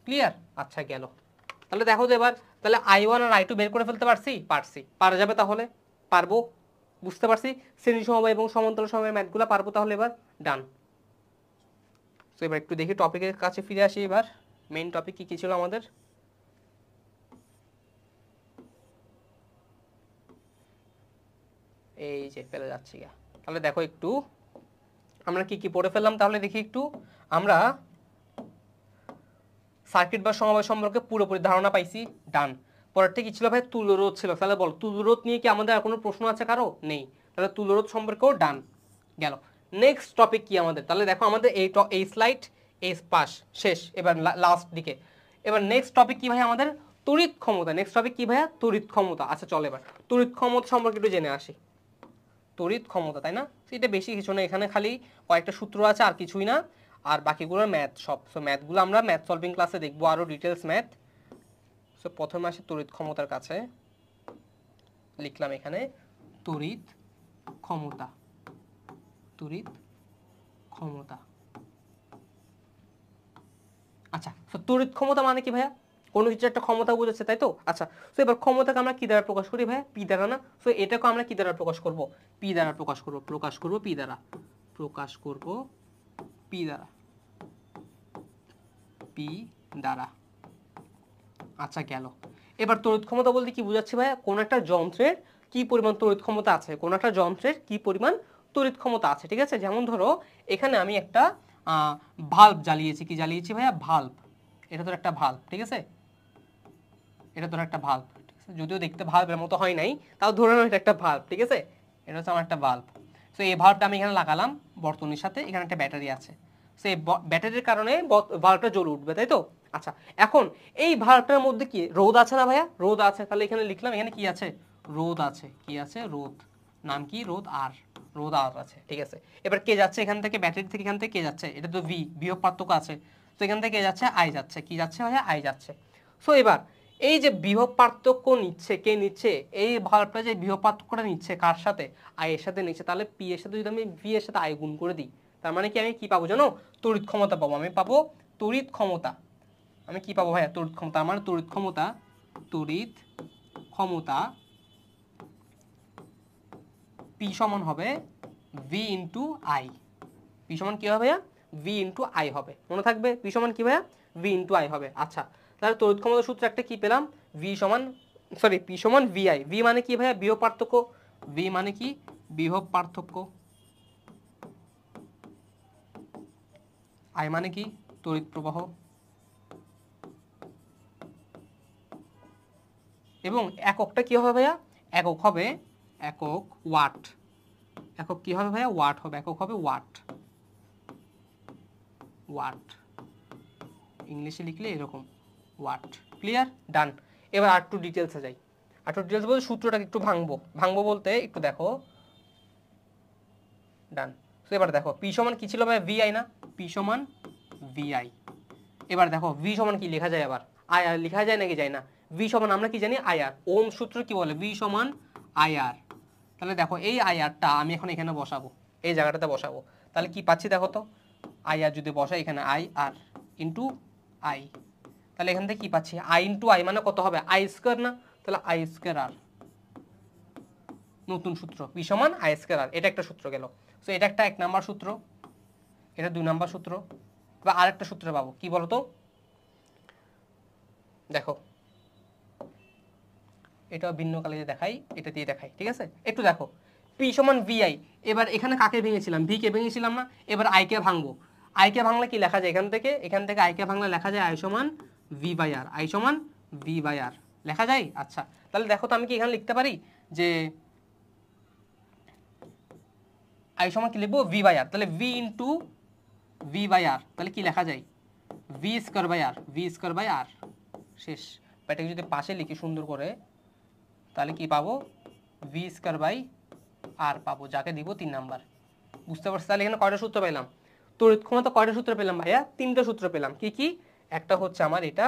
ক্লিয়ার? আচ্ছা, গেল। তাহলে দেখো তো এবার, তাহলে I1 আর I2 বের করে ফেলতে পারছি? পারছি। পারা যাবে তাহলে? পারবো, বুঝতে পারছি। শ্রেণী সমবায় এবং সমান্তরাল সমবায়ের ম্যাথগুলো পারবো তাহলে। এবার ডান। তো এবার একটু দেখি টপিকের কাছে ফিরে আসি। এবার মেইন টপিক কি ছিল আমাদের? এই যে ফেলে যাচ্ছি গা। তাহলে দেখো একটু আমরা কি পড়ে ফেললাম, তাহলে দেখি একটু। আমরা সার্কিট বা সমবায় সম্পর্কে পুরোপুরি ধারণা পাইছি। ডান। পরেরটা কি ছিল ভাই? তুল্যরোধ ছিল। তাহলে বল, তুল্যরোধ নিয়ে কি আমাদের আর কোনো প্রশ্ন আছে কারো? নেই। তাহলে তুল্যরোধ সম্পর্কেও ডান গেল। নেক্সট টপিক কি আমাদের? তাহলে দেখো আমাদের এই স্লাইড এই পাস শেষ, এবার লাস্ট দিকে। এবার নেক্সট টপিক কি ভাই আমাদের? তড়িৎ ক্ষমতা। নেক্সট টপিক কি ভাইয়া? তড়িৎ ক্ষমতা। আচ্ছা চলো এবার তড়িৎ ক্ষমতা সম্পর্কে একটু জেনে আসি। তড়িৎ ক্ষমতা, তাই না? এটা বেশি কিছু না, এখানে খালি কয়েকটা সূত্র আছে, আর কিছুই না। আর বাকিগুলোর ম্যাথ সব। সো ম্যাথগুলো আমরা ম্যাথ সলভিং ক্লাসে দেখবো, আরও ডিটেলস ম্যাথ। সো প্রথমে আসি তড়িৎ ক্ষমতার কাছে। লিখলাম এখানে তড়িৎ ক্ষমতা। তড়িৎ ক্ষমতা। আচ্ছা, তো তড়িৎ ক্ষমতা মানে কি ভাইয়া? কোনো কিছু একটা ক্ষমতা বোঝাচ্ছে, তাই তো। আচ্ছা, তো এবার ক্ষমতাকে আমরা কি দ্বারা প্রকাশ করি ভাইয়া? পি দ্বারা না? সো এটাকে আমরা কি দ্বারা প্রকাশ করব? পি দ্বারা প্রকাশ করব। পি দ্বারা পি দ্বারা। আচ্ছা গেল। এবার তড়িৎ ক্ষমতা বলতে কি বোঝাচ্ছে ভাইয়া? কোন একটা যন্ত্রের কি পরিমাণ তড়িৎ ক্ষমতা আছে, কোন একটা যন্ত্রের কি পরিমাণ তড়িৎ ক্ষমতা আছে, ঠিক আছে। যেমন ধরো এখানে আমি একটা ভাল্ব জ্বালিয়েছি। কি জ্বালিয়েছি ভাইয়া? ভাল্ব। এটা তো একটা ভাল্ব, ঠিক আছে। এটা তো একটা ভাল্ব, ঠিক আছে। যদিও দেখতে ভাল্বের মতো হয় নাই, তাও ধরে নাও এটা একটা ভাল্ব, ঠিক আছে। এটা হচ্ছে আমার একটা ভাল্ব। সো এই ভাল্বটা আমি এখানে লাগালাম বর্তনীর সাথে। এখানে একটা ব্যাটারি আছে। সো এই ব্যাটারির কারণে ভাল্বটা জ্বলে উঠবে, তাই তো। আচ্ছা, এখন এই ভাল্বটার মধ্যে কি রোধ আছে না ভাইয়া? রোধ আছে। তাহলে এখানে লিখলাম এখানে কি আছে? রোধ আছে। কি আছে? রোধ। নাম কি? রোধ আর। রোধ আর আছে, ঠিক আছে। এবার কে যাচ্ছে এখান থেকে? ব্যাটারি থেকে এখান থেকে কে যাচ্ছে? এটা তো ভি, বিভব পার্থক্য আছে। তো এখান থেকে কে যাচ্ছে? আই যাচ্ছে। কি যাচ্ছে ভাইয়া? আই যাচ্ছে। সো এবার এই যে বিভব পার্থক্য নিচ্ছে, কে নিচ্ছে? এই ভার্বটা যে বিভব পার্থক্যটা নিচ্ছে কার সাথে? আই এর সাথে নিচ্ছে। তাহলে পি এর সাথে যদি আমি ভি এর সাথে আই গুণ করে দিই, তার মানে কি আমি কি পাবো জানো? তড়িৎ ক্ষমতা পাবো। আমি পাবো তড়িৎ ক্ষমতা। আমি কি পাবো ভাইয়া? তড়িৎ ক্ষমতা। আমার তড়িৎ ক্ষমতা, তড়িৎ ক্ষমতা পি সমান হবে ভি ইন্টু আই। পি সমান কি হবে ভাইয়া? ভি ইন্টু আই হবে। মনে থাকবে পি সমান কি ভাইয়া? ভি ইন্টু আই হবে। আচ্ছা, তাহলে তড়িৎ ক্ষমতার সূত্র একটা কি পেলাম? ভি সমান, সরি, পি সমান ভি আই। ভি মানে কি ভাইয়া? বিভব পার্থক্য। ভি মানে কি? বিভব পার্থক্য। আই মানে কি? তড়িৎ প্রবাহ। এবং এককটা কি হবে ভাইয়া? একক হবে, একক ওয়াট। একক কি হবে ভাইয়া? ওয়াট হবে। একক হবে ওয়াট। ওয়াট ইংলিশে লিখলে এরকম, ওয়াট। ক্লিয়ার? ডান। এবার আর টু ডিটেলসে যাই। আর টু ডিটেলস বলতে সূত্রটাকে একটু ভাঙবো বলতে একটু দেখো। ডান। তো এবার দেখো পি সমান কি ছিল ভাই? ভি আই না? পি সমান ভি আই। এবার দেখো ভি সমান কি লেখা যায়? আবার আই আর লেখা যায় নাকি যায় না? ভি সমান আমরা কি জানি? I R. ওহম সূত্র কি বলে? ভি সমান আই আর। তাহলে দেখো এই আই আরটা আমি এখন এখানে বসাবো, এই জায়গাটাতে বসাবো। তাহলে কি পাচ্ছি দেখো তো? আই আর যদি বসাই এখানে, আই আর ইন্টু আই, তাহলে এখান থেকে কি পাচ্ছি? আই ইন্টু আই মানে কত হবে? আই স্কোয়ার না? তাহলে আই স্কোয়ার আর। নতুন সূত্র পি সমান আই স্কোয়ার আর। এটা একটা সূত্র গেল। সো এটা একটা 1 নাম্বার সূত্র, এটা 2 নাম্বার সূত্র। বা আরেকটা সূত্র পাবো, কি বলতো? দেখো এটা ভিন্ন কালে দেখাই, এটা দিয়ে দেখাই, ঠিক আছে? একটু দেখো পি সমান ভি আই। এবার এখানে কাকে ভেঙেছিলাম? ভি কে ভেঙেছিলাম না? এবার আই কে ভাঙবো। আই কে ভাঙলে কি লেখা যায়? এখান থেকে আই কে ভাঙলে লেখা যায় আই সমান ভি বাই আর। আই সমান ভি বাই আর লেখা যায়। আচ্ছা, তাহলে দেখো তো আমি কি এখানে লিখতে পারি যে আই সমান কি লিখবো? V by R. তাহলে V into V by R, তাহলে কি লেখা যায়? V square by R. V square by R. শেষ। এটাকে যদি পাশে লিখি সুন্দর করে, তাহলে কি পাবো? ভি স্কোয়ার বাই আর পাবো, যাকে দিব 3 নাম্বার। বুঝতে পারছি? তাহলে এখানে কয়টা সূত্র পেলাম? তড়িৎ ক্ষমতা কয়টা সূত্র পেলাম ভাইয়া? 3টা সূত্র পেলাম। কি কি? একটা হচ্ছে আমার এটা,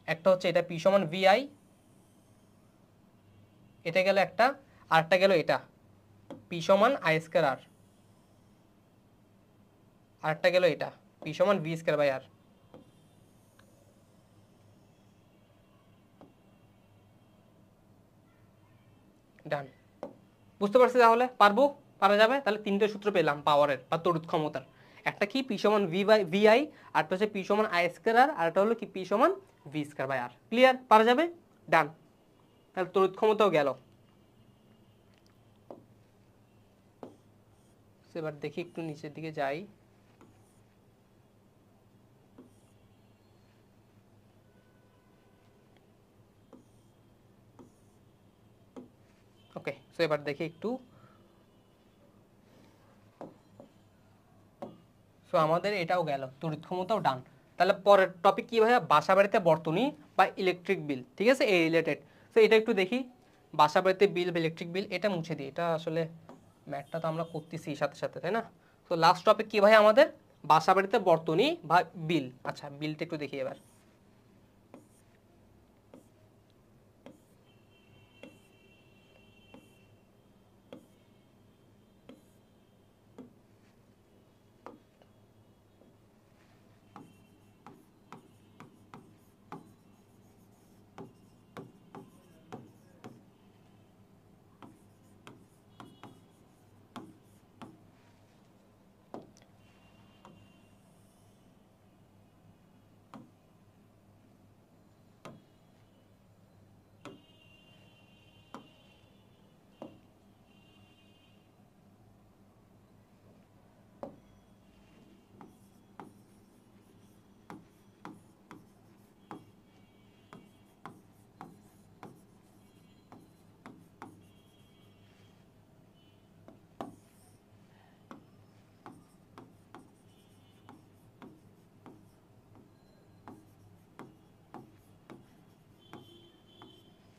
একটা হচ্ছে এটা পি সমান ভি আই, এটা গেল একটা, আরটা গেল এটা পি সমান আই স্কোয়ার আর, আরটা গেল এটা পি সমান ভি স্কোয়ার বাই আর। ডান। বুঝতে পারছি? তাহলে পারবো, পারা যাবে। তাহলে 3টে সূত্র পেলাম পাওয়ারের বা তড়িৎ ক্ষমতার। একটা কি? পি সমান ভি আই, আরটা হচ্ছে পি সমান আই স্কোয়ার আর, আরটা হলো কি? পি সমান V square by R. Clear? পারা যাবে? ডান। তাহলে তড়িৎ ক্ষমতাও গেল। এবার দেখি একটু নিচের দিকে যাই। ওকে, সো এবার দেখি একটু। সো আমাদের এটাও গেল, তড়িৎ ক্ষমতাও ডান। তাহলে পরের টপিক কি ভাইয়া? বাসা বাড়িতে বর্তনী বা ইলেকট্রিক বিল, ঠিক আছে? এই রিলেটেড। সো এটা একটু দেখি। বাসা বাড়িতে বিল বা ইলেকট্রিক বিল, এটা মুছে দিই। এটা আসলে ম্যাথটা তো আমরা করতেছি সাথে সাথে, তাই না? তো লাস্ট টপিক কি ভাই আমাদের? বাসা বাড়িতে বর্তনী বা বিল। আচ্ছা, বিলটা একটু দেখি এবার।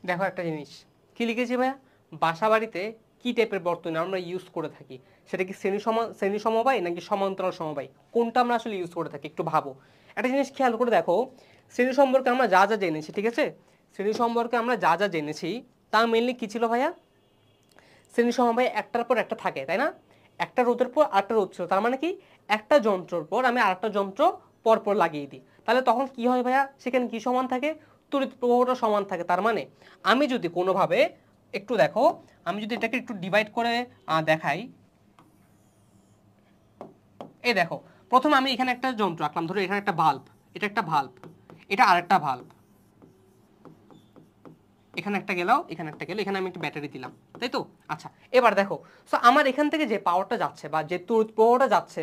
দেখো একটা জিনিস কি লিখেছি ভাইয়া? বাসা বাড়িতে কি টাইপের বর্তনী আমরা ইউজ করে থাকি? সেটা কি শ্রেণী সমবায় নাকি সমান্তরাল সমবায়? কোনটা আমরা আসলে ইউজ করে থাকি? একটু ভাবো। একটা জিনিস খেয়াল করে দেখো শ্রেণী সম্পর্কে আমরা যা যা জেনেছি, ঠিক আছে, শ্রেণী সম্পর্কে আমরা যা যা জেনেছি তা মেনলি কি ছিল ভাইয়া? শ্রেণী সমবায় একটার পর একটা থাকে, তাই না? একটা রোধের পর আরেকটা রোধ ছিল, তার মানে কি একটা যন্ত্রের পর আমি আরেকটা যন্ত্র পরপর লাগিয়ে দিই, তাহলে তখন কি হয় ভাইয়া? সেখানে কি সমান থাকে? তড়িৎ প্রবাহটা সমান থাকে। তার মানে আমি যদি কোনোভাবে একটু দেখো, আমি যদি এটাকে একটু ডিভাইড করে দেখাই, এই দেখো, প্রথমে আমি এখানে একটা যন্ত্র আঁকলাম, ধরো এখানে একটা বাল্ব, এটা একটা বাল্ব, এটা আরেকটা বাল্ব, এখানে একটা গেল, এখানে একটা গেল, এখানে আমি একটা ব্যাটারি দিলাম, তাই তো? আচ্ছা, এবার দেখো, সো আমার এখান থেকে যে পাওয়ারটা যাচ্ছে বা যে তড়িৎ প্রবাহটা যাচ্ছে,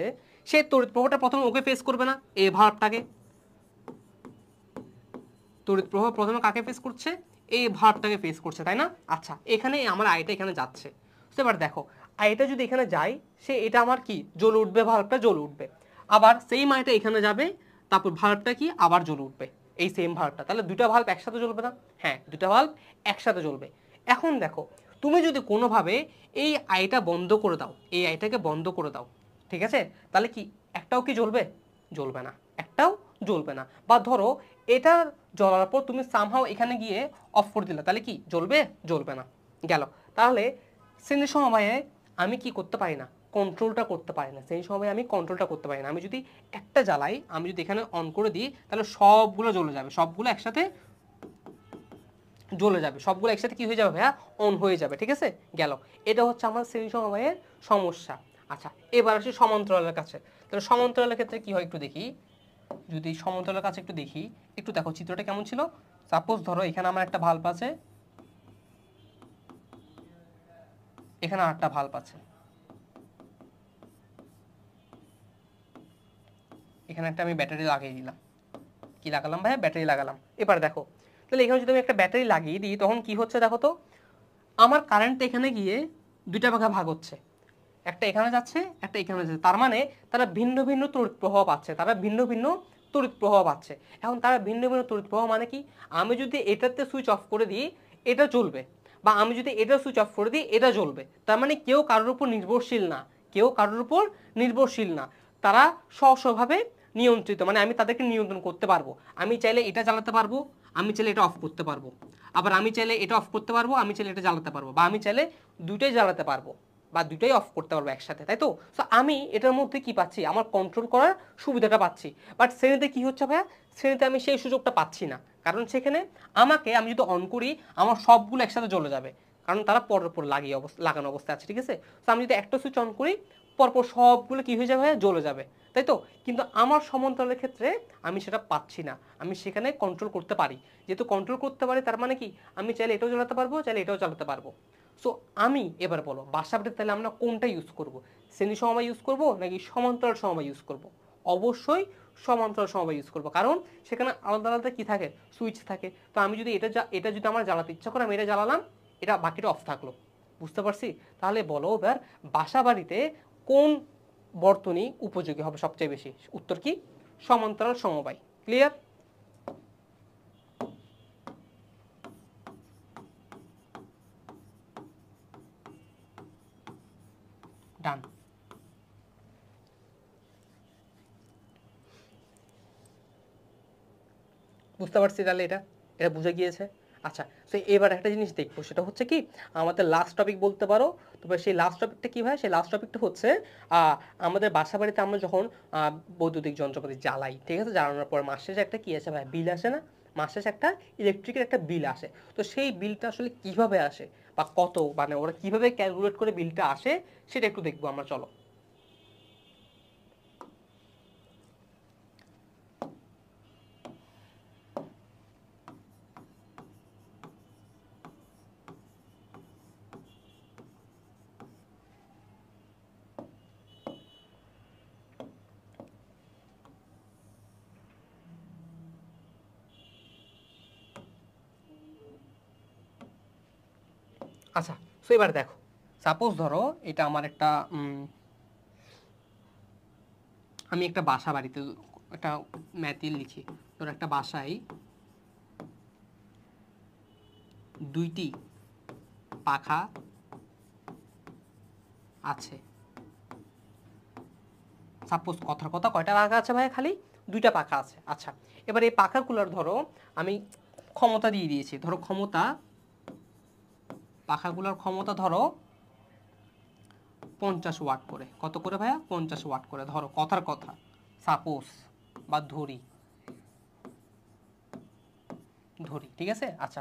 সেই তড়িৎ প্রবাহটা প্রথমে ওকে ফেস করবে না, এই ভার্বটাকে। তড়িৎ প্রবাহ প্রথমে কাকে ফেস করছে? এই ভার্বটাকে ফেস করছে, তাই না? আচ্ছা, এখানে আমার আইটা এখানে যাচ্ছে, তো এবার দেখো, আইটা যদি এখানে যায়, সে এটা আমার কি জ্বলে উঠবে, ভার্বটা জ্বলে উঠবে। আবার সেম আইটা এখানে যাবে, তারপর ভার্বটা কি আবার জ্বলে উঠবে, এই সেম ভার্বটা। তাহলে দুটা ভাল্ব একসাথে জ্বলবে না? হ্যাঁ, দুটা ভাল্ব একসাথে জ্বলবে। এখন দেখো, তুমি যদি কোনোভাবে এই আইটা বন্ধ করে দাও, এই আইটাকে বন্ধ করে দাও, ঠিক আছে, তাহলে কি একটাও কি জ্বলবে? জ্বলবে না, একটাও জ্বলবে না। বা ধরো এটা জ্বলার পর তুমি সামহাও এখানে গিয়ে অফ করে দিলে, তাহলে কি জ্বলবে? জ্বলবে না, গেল। তাহলে শ্রেণী সমবায়ে আমি কি করতে পারি না? কন্ট্রোলটা করতে পারি না। শ্রেণী সমবায়ে আমি কন্ট্রোলটা করতে পারি না। আমি যদি একটা জ্বালাই, আমি যদি এখানে অন করে দিই, তাহলে সবগুলো জ্বলে যাবে, সবগুলো একসাথে জ্বলে যাবে, সবগুলো একসাথে কি হয়ে যাবে ভাইয়া? অন হয়ে যাবে, ঠিক আছে, গেল। এটা হচ্ছে আমার শ্রেণী সমবায়ের সমস্যা। আচ্ছা, এবার আসি সমান্তরালের কাছে। তাহলে সমান্তরালের ক্ষেত্রে কি হয় একটু দেখি, যদি সমান্তরালের কাছে একটু দেখি, একটু দেখো চিত্রটা কেমন ছিল। সাপোজ ধরো এখানে আমার একটা ভাল্ব আছে, এখানে আরেকটা ভাল্ব আছে, এখানে একটা আমি ব্যাটারি লাগিয়ে দিলাম। কি লাগালাম ভাইয়া? ব্যাটারি লাগালাম। এবার দেখো, তাহলে এখানে যদি আমি একটা ব্যাটারি লাগিয়ে দিই, তখন কি হচ্ছে দেখো তো, আমার কারেন্ট এখানে গিয়ে দুইটা ভাগে ভাগ হচ্ছে, একটা এখানে যাচ্ছে, একটা এখানে যাচ্ছে। তার মানে তারা ভিন্ন ভিন্ন তড়িৎ প্রবাহ পাচ্ছে, তারা ভিন্ন ভিন্ন তড়িৎ প্রবাহ পাচ্ছে। এখন তারা ভিন্ন ভিন্ন তড়িৎ প্রবাহ মানে কি? আমি যদি এটাতে সুইচ অফ করে দিই, এটা চলবে, বা আমি যদি এটা সুইচ অফ করে দিই, এটা জ্বলবে। তার মানে কেউ কারোর উপর নির্ভরশীল না, কেউ কারোর উপর নির্ভরশীল না, তারা স্ব-স্বভাবে নিয়ন্ত্রিত। মানে আমি তাদেরকে নিয়ন্ত্রণ করতে পারবো। আমি চাইলে এটা চালাতে পারবো, আমি চাইলে এটা অফ করতে পারবো, আবার আমি চাইলে এটা অফ করতে পারবো, আমি চাইলে এটা জ্বালাতে পারবো, বা আমি চাইলে দুইটাই জ্বালাতে পারবো, বা দুইটাই অফ করতে পারবো একসাথে, তাই তো? সো আমি এটার মধ্যে কি পাচ্ছি? আমার কন্ট্রোল করার সুবিধাটা পাচ্ছি। বাট শ্রেণীতে কি হচ্ছে ভাইয়া? শ্রেণীতে আমি সেই সুযোগটা পাচ্ছি না, কারণ সেখানে আমাকে, আমি যদি অন করি, আমার সবগুলো একসাথে জ্বলে যাবে, কারণ তারা পরপর লাগানো অবস্থায় আছে, ঠিক আছে? তো আমি যদি একটা সুইচ অন করি, পরপর সবগুলো কি হয়ে যাবে ভাইয়া? জ্বলে যাবে, তাই তো? কিন্তু আমার সমান্তরালের ক্ষেত্রে আমি সেটা পাচ্ছি না, আমি সেখানে কন্ট্রোল করতে পারি। যেহেতু কন্ট্রোল করতে পারি, তার মানে কি আমি চাইলে এটাও জ্বালাতে পারবো, চাইলে এটাও চালাতে পারবো। সো আমি এবার বলো, বাসা বাড়িতে তাহলে আমরা কোনটা ইউজ করব? শ্রেণী সমবায় ইউজ করব নাকি সমান্তরাল সমবায় ইউজ করব? অবশ্যই সমান্তরাল সমবায় ইউজ করব, কারণ সেখানে আলাদা আলাদা কি থাকে? সুইচ থাকে। তো আমি যদি এটা যদি আমার জ্বালাতে ইচ্ছা করে, আমি এটা জ্বালালাম, এটা বাকিটা অফ থাকলো। বুঝতে পারছি? তাহলে বলো এবার, বাসা বাড়িতে কোন বর্তনী উপযোগী হবে সবচেয়ে বেশি? উত্তর কি? সমান্তরাল সমবায়। ক্লিয়ার? ডান। বুঝতে পারছি তাহলে, এটা এটা বুঝে গিয়েছে। আচ্ছা, তো এবার একটা জিনিস দেখবো, সেটা হচ্ছে কি, আমাদের লাস্ট টপিক বলতে পারো। তবে সেই লাস্ট টপিকটা কি হয়? সেই লাস্ট টপিকটা হচ্ছে আমাদের বাসা বাড়িতে আমরা যখন বৈদ্যুতিক যন্ত্রপাতি জ্বালাই, ঠিক আছে, জ্বালানোর পর মাস শেষে একটা কি আসে ভাই? বিল আসে না? মাস শেষে একটা ইলেকট্রিকের একটা বিল আসে। তো সেই বিলটা আসলে কিভাবে আসে, বা কত, মানে ওরা কিভাবে ক্যালকুলেট করে বিলটা আসে, সেটা একটু দেখবো আমরা, চলো। আচ্ছা, তো এবার দেখো, সাপোজ ধরো এটা আমার একটা আমি একটা বাসা বাড়িতে একটা ম্যাথিল লিখি। ধরো একটা বাসায় দুইটি পাখা আছে। সাপোজ কথার কথা, কয়টা পাখা আছে ভাই? খালি দুইটা পাখা আছে। আচ্ছা, এবার এই পাখাগুলোর ধরো আমি ক্ষমতা দিয়ে দিয়েছি, ধরো ক্ষমতা, পাখাগুলোর ক্ষমতা ধরো 50 ওয়াট করে। কত করে ভাইয়া? 50 ওয়াট করে। ধরো কথার কথা, সাপোজ বা ধরি, ঠিক আছে। আচ্ছা,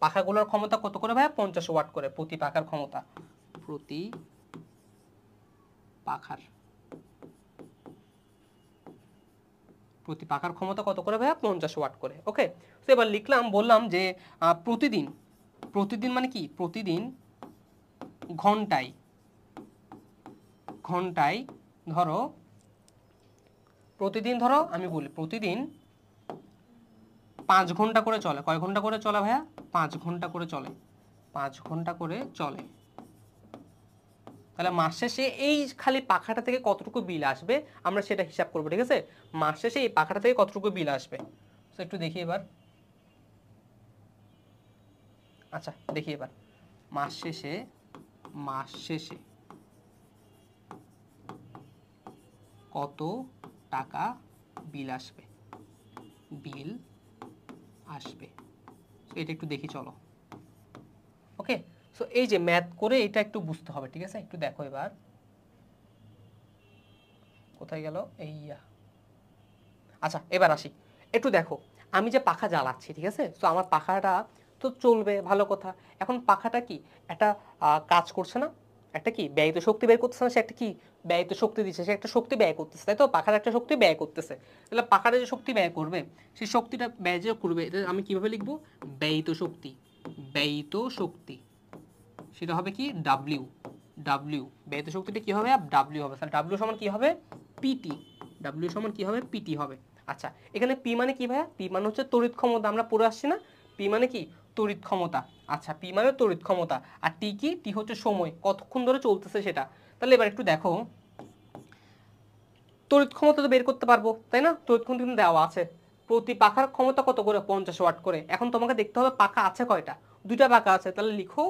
পাখাগুলোর ক্ষমতা কত করে ভাইয়া? 50 ওয়াট করে প্রতি পাখার ক্ষমতা, প্রতি পাখার ক্ষমতা কত করে ভাইয়া? 50 ওয়াট করে। ওকে, তো এবার লিখলাম, বললাম যে প্রতিদিন মানে কি? প্রতিদিন ঘন্টায় ধরো, প্রতিদিন ধরো আমি বলি প্রতিদিন 5 ঘন্টা করে চলে। কয় ঘন্টা করে চলে ভাইয়া? 5 ঘন্টা করে চলে। 5 ঘন্টা করে চলে। তাহলে মাস শেষে এই খালি পাখাটা থেকে কতটুকু বিল আসবে আমরা সেটা হিসাব করবো, ঠিক আছে? মাস শেষে এই পাখাটা থেকে কতটুকু বিল আসবে, তো একটু দেখি এবার। আচ্ছা, দেখি এবার মাস শেষে কত টাকা বিল আসবে, এটা একটু দেখি চলো। ওকে, সো এই যে ম্যাথ করে এটা একটু বুঝতে হবে, ঠিক আছে? একটু দেখো এবার কোথায় গেল এইয়া। আচ্ছা, এবার আসি, একটু দেখো, আমি যে পাখা জ্বালাচ্ছি, ঠিক আছে? তো আমার পাখাটা তো চলবে, ভালো কথা। এখন পাখাটা কি একটা কাজ করছে না? একটা কি ব্যয়িত শক্তি ব্যয় করতেছে না? সে একটা কি ব্যয়িত শক্তি দিচ্ছে, সে একটা শক্তি ব্যয় করতেছে, তাই তো? পাখার একটা শক্তি ব্যয় করতেছে। তাহলে পাখাটা যে শক্তি ব্যয় করবে, সেই শক্তিটা ব্যয় যে করবে, এটা আমি কিভাবে লিখবো? ব্যয়িত শক্তি। সেটা হবে কি? ডাব্লিউ। ব্যয়িত শক্তিটা কি হবে? ডাব্লিউ হবে। তাহলে ডাব্লিউ সমান কি হবে? পিটি হবে। আচ্ছা, এখানে পি মানে কি ভাইয়া? পি মানে হচ্ছে তড়িৎ ক্ষমতা, আমরা পড়ে আসছি না? পি মানে কি? তড়িৎ ক্ষমতা। আচ্ছা, পি মানে তড়িৎ ক্ষমতা, আর টি কি? টি হচ্ছে সময়, কতক্ষণ ধরে চলতেছে সেটা। তাহলে এবার একটু দেখো, তড়িৎ ক্ষমতা তো বের করতে পারবো, তাই না? তড়িৎ ক্ষমতা কিন্তু দেওয়া আছে, প্রতি পাখার ক্ষমতা কত করে? 50 ওয়াট করে। এখন তোমাকে দেখতে হবে পাখা আছে কয়টা? দুইটা পাখা আছে, তাহলে লিখো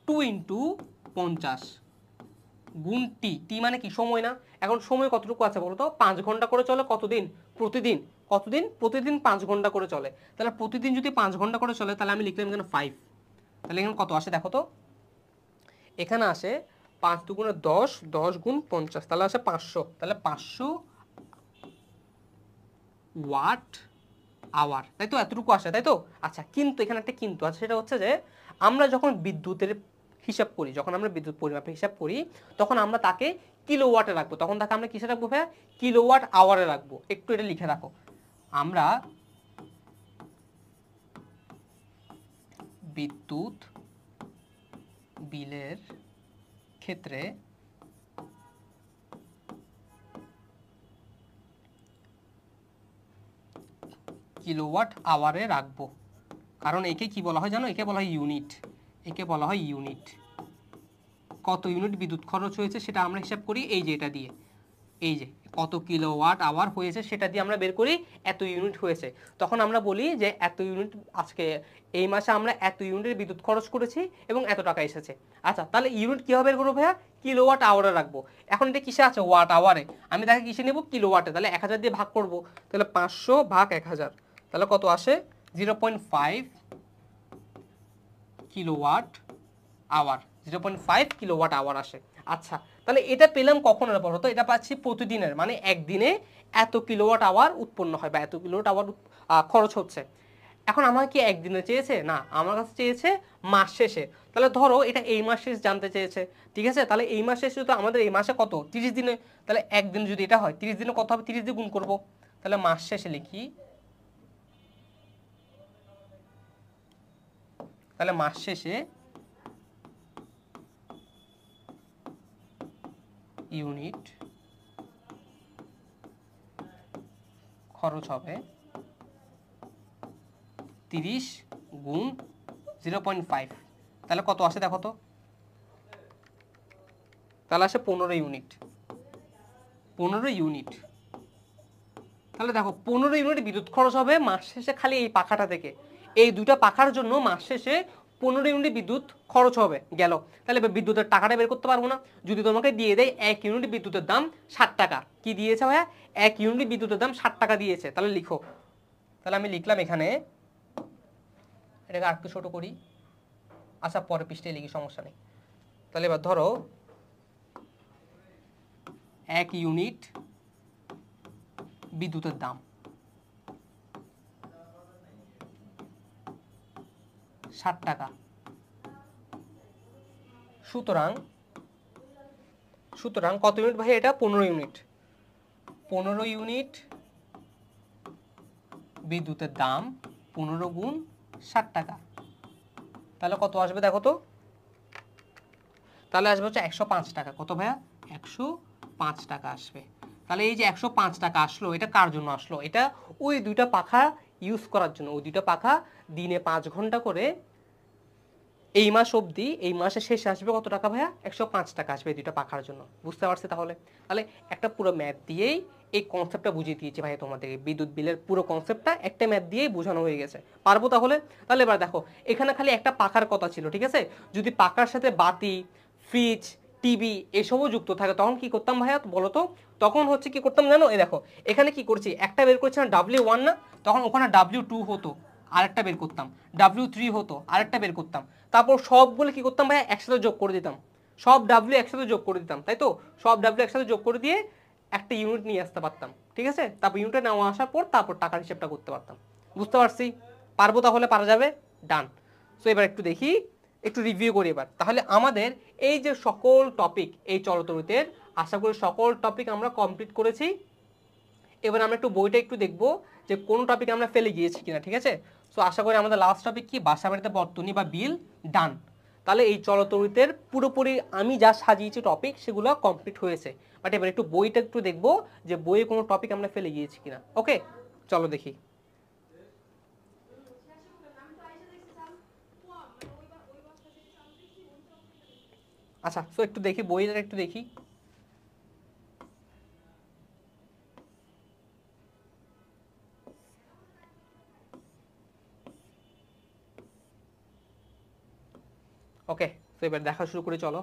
2 × 50 গুণ টি। টি মানে কি? সময় না? এখন সময় কতটুকু আছে বলো তো? 5 ঘন্টা করে চলে। কতদিন? প্রতিদিন। প্রতিদিন 5 ঘন্টা করে চলে। তাহলে প্রতিদিন যদি 5 ঘন্টা করে চলে, তাহলে আমি লিখলাম এখানে 5। তাহলে এখানে কত আসে দেখো তো? এখানে আসে 5 × 2 = 10, 10 × 50, তাহলে আসে 500। তাহলে 500 ওয়াট আওয়ার, তাই তো? এতটুকু আসে, তাই তো? আচ্ছা, কিন্তু এখানে একটা কিন্তু আছে, সেটা হচ্ছে যে আমরা যখন বিদ্যুতের হিসাব করি, যখন আমরা বিদ্যুৎ পরিমাপের হিসাব করি, তখন আমরা তাকে কিলোওয়াটে রাখবো। তখন তাকে আমরা কিসে রাখবো ভাইয়া? কিলোওয়াট আওয়ারে রাখবো। একটু এটা লিখে রাখো, আমরা বিদ্যুৎ বিলের ক্ষেত্রে কিলোওয়াট আওয়ারে রাখবো। কারণ একে কি বলা হয় জানো? একে বলা হয় ইউনিট। কত ইউনিট বিদ্যুৎ খরচ হয়েছে সেটা আমরা হিসাব করি এই যে এটা দিয়ে। এই যে কত কিলোওয়াট আওয়ার হয়েছে সেটা দিয়ে আমরা বের করি এত ইউনিট হয়েছে। তখন আমরা বলি যে এত ইউনিট, আজকে এই মাসে আমরা এত ইউনিটের বিদ্যুৎ খরচ করেছি এবং এত টাকা এসেছে। আচ্ছা, তাহলে ইউনিট কীভাবে বের করবো ভাইয়া? কিলোওয়াট আওয়ারে রাখবো। এখন এটা কিসে আছে? ওয়াট আওয়ারে। আমি তাকে কিসে নেব? কিলোওয়াটে। তাহলে 1000 দিয়ে ভাগ করবো, তাহলে 500 ভাগ 1000, তাহলে কত আসে? 0.5 কিলোওয়াট আওয়ার। 0.5 কিলোওয়াট আওয়ার আসে। আচ্ছা, তাহলে এটা পেলাম কখন? বলো তো? এটা পাচ্ছি প্রতিদিনের, মানে একদিনে এত কিলোওয়াট আওয়ার উৎপন্ন হয় বা এত কিলোওয়াট আওয়ার খরচ হচ্ছে। এখন আমার কি একদিনে চেয়েছে? না, আমার কাছে চেয়েছে মাস শেষে। তাহলে ধরো এটা এই মাস শেষ জানতে চেয়েছে, ঠিক আছে? তাহলে এই মাস শেষে তো আমাদের এই মাসে কত? 30 দিনে। তাহলে একদিন যদি এটা হয়, 30 দিনে কত হবে? 30 দিয়ে গুণ করবো। তাহলে মাস শেষে লিখি, তাহলে মাস শেষে ইউনিট খরচ হবে 30 গুণ 0.5, তাহলে কত আসে দেখো তো? তাহলে আসে 15 ইউনিট। তাহলে দেখো 15 ইউনিট বিদ্যুৎ খরচ হবে মাস শেষে খালি এই পাখাটা থেকে। এই দুটা পাখার জন্য মাস শেষে 15 ইউনিট বিদ্যুৎ খরচ হবে গেল। তাহলে বিদ্যুতের টাকাটা বের করতে পারবো না। যদি তোমাকে দিয়ে দেয় 1 ইউনিট বিদ্যুতের দাম 60 টাকা, কি দিয়েছে ভাইয়া? 1 ইউনিট বিদ্যুতের দাম 60 টাকা দিয়েছে। তাহলে লিখো, তাহলে আমি লিখলাম এখানে, এটাকে আর একটু ছোট করি, আচ্ছা পরের পৃষ্ঠায় লিখি, সমস্যা নেই। তাহলে এবার ধরো 1 ইউনিট বিদ্যুতের দাম 60 টাকা। সুতরাং কত ইউনিট ভাই? এটা 15 ইউনিট। 15 ইউনিট বিদ্যুতের দাম 15 গুণ 60 টাকা, তাহলে কত আসবে দেখো তো? তাহলে আসবে হচ্ছে 105 টাকা। কত ভাইয়া? 105 টাকা আসবে। তাহলে এই যে 105 টাকা আসলো, এটা কার জন্য আসলো? এটা ওই দুইটা পাখা ইউজ করার জন্য। ওই দুইটা পাখা দিনে 5 ঘন্টা করে এই মাস অবধি, এই মাসের শেষে আসবে কত টাকা ভাইয়া? 105 টাকা আসবে এই দুইটা পাখার জন্য। বুঝতে পারছি? তাহলে একটা পুরো ম্যাথ দিয়েই এই কনসেপ্টটা বুঝিয়ে দিয়েছি ভাই তোমাদেরকে। বিদ্যুৎ বিলের পুরো কনসেপ্টটা একটা ম্যাথ দিয়েই বোঝানো হয়ে গেছে। পারবো তাহলে? তাহলে এবার দেখো, এখানে খালি একটা পাখার কথা ছিল, ঠিক আছে? যদি পাখার সাথে বাতি, ফ্রিজ, টিভি এসবও যুক্ত থাকে তখন কি করতাম ভাইয়া বলো তো? তখন হচ্ছে কি করতাম জানো? এই দেখো এখানে কি করছি, একটা বের করছি না W1 না, তখন ওখানে W2 হতো, আরেকটা বের করতাম, W3 হতো, আরেকটা বের করতাম। তারপর সবগুলো কি করতাম ভাই? একসাথে যোগ করে দিতাম। সব W একসাথে যোগ করে দিতাম, তাই তো? সব W একসাথে যোগ করে দিয়ে একটা ইউনিট নিয়ে আসতে পারতাম, ঠিক আছে? তারপর ইউনিটে নেওয়া আসার পর তারপর টাকার হিসেবটা করতে পারতাম। বুঝতে পারছি? পারবো তাহলে? পারা যাবে? ডান। সো এবার একটু দেখি, একটু রিভিউ করি এবার। তাহলে আমাদের এই যে সকল টপিক এই চলতরিতের, আশা করি সকল টপিক আমরা কমপ্লিট করেছি। এবার আমরা একটু বইটা একটু দেখবো যে কোন টপিক আমরা ফেলে গিয়েছি কিনা, ঠিক আছে? সো আশা করি আমাদের লাস্ট টপিক কি? বাসাবাড়িতে বর্তনী বা বিল, ডান। তাহলে এই চলতরিতের পুরোপুরি আমি যা সাজিয়েছি টপিক সেগুলো কমপ্লিট হয়েছে। বাট এবার একটু বইটা একটু দেখবো যে বইয়ে কোনো টপিক আমরা ফেলে গিয়েছি কিনা। ওকে, চলো দেখি। আচ্ছা, সো একটু দেখি বইটা একটু দেখি। ওকে, তো এবার দেখা শুরু করে চলো।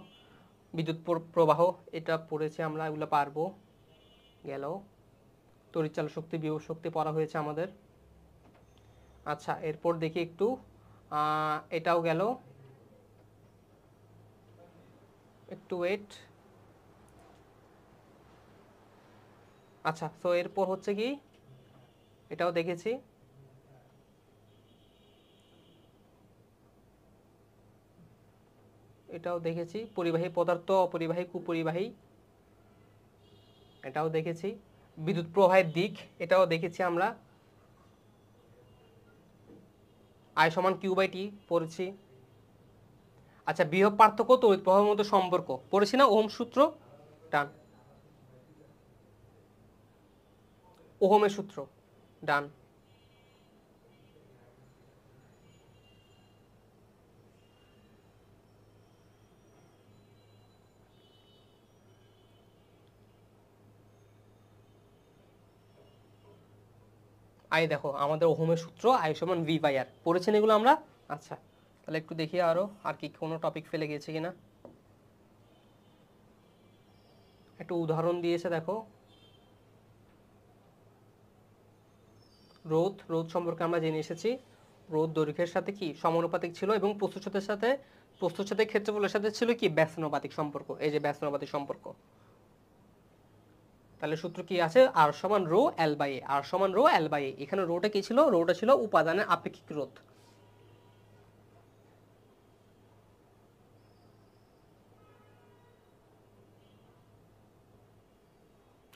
বিদ্যুৎ প্রবাহ এটা পড়েছি আমরা, এগুলো পারবো গেল। তড়িৎচালক শক্তি, বিভব শক্তি পড়া হয়েছে আমাদের। আচ্ছা, এরপর দেখি একটু, এটাও গেল, একটু ওয়েট। আচ্ছা, তো এরপর হচ্ছে কি, এটাও দেখেছি। এটাও দেখেছি, পরিবাহী পদার্থ, অপরিবাহী, কুপরিবাহী, এটাও দেখেছি। বিদ্যুৎ প্রবাহের দিক, এটাও দেখেছি আমরা। I সমান Q/T পড়েছি। আচ্ছা, বিভব পার্থক্য, তড়িৎ প্রবাহের মধ্যে সম্পর্ক পড়েছি না? ওহম সূত্র, ডান। ওহমের সূত্র, ডান। আই দেখো আমাদের ওহমের সূত্র I সমান V/R পড়েছেন এগুলো আমরা। আচ্ছা, তাহলে একটু দেখি আরো আর কি কোনো টপিক ফেলে গেছে কিনা। একটু উদাহরণ দিয়েছে দেখো। রোধ সম্পর্কে আমরা জেনে এসেছি। রোধ দৈর্ঘ্যের সাথে কি সমানুপাতিক ছিল এবং প্রস্থচ্ছেদের সাথে ক্ষেত্রফলের সাথে ছিল কি ব্যস্তানুপাতিক সম্পর্ক। এই যে ব্যস্তানুপাতিক সম্পর্ক, তাহলে সূত্র কি আছে? R সমান রো L/A, R সমান রো L/A। এখানে রোটা কি ছিল? রোটা ছিল উপাদানের আপেক্ষিক রোধ।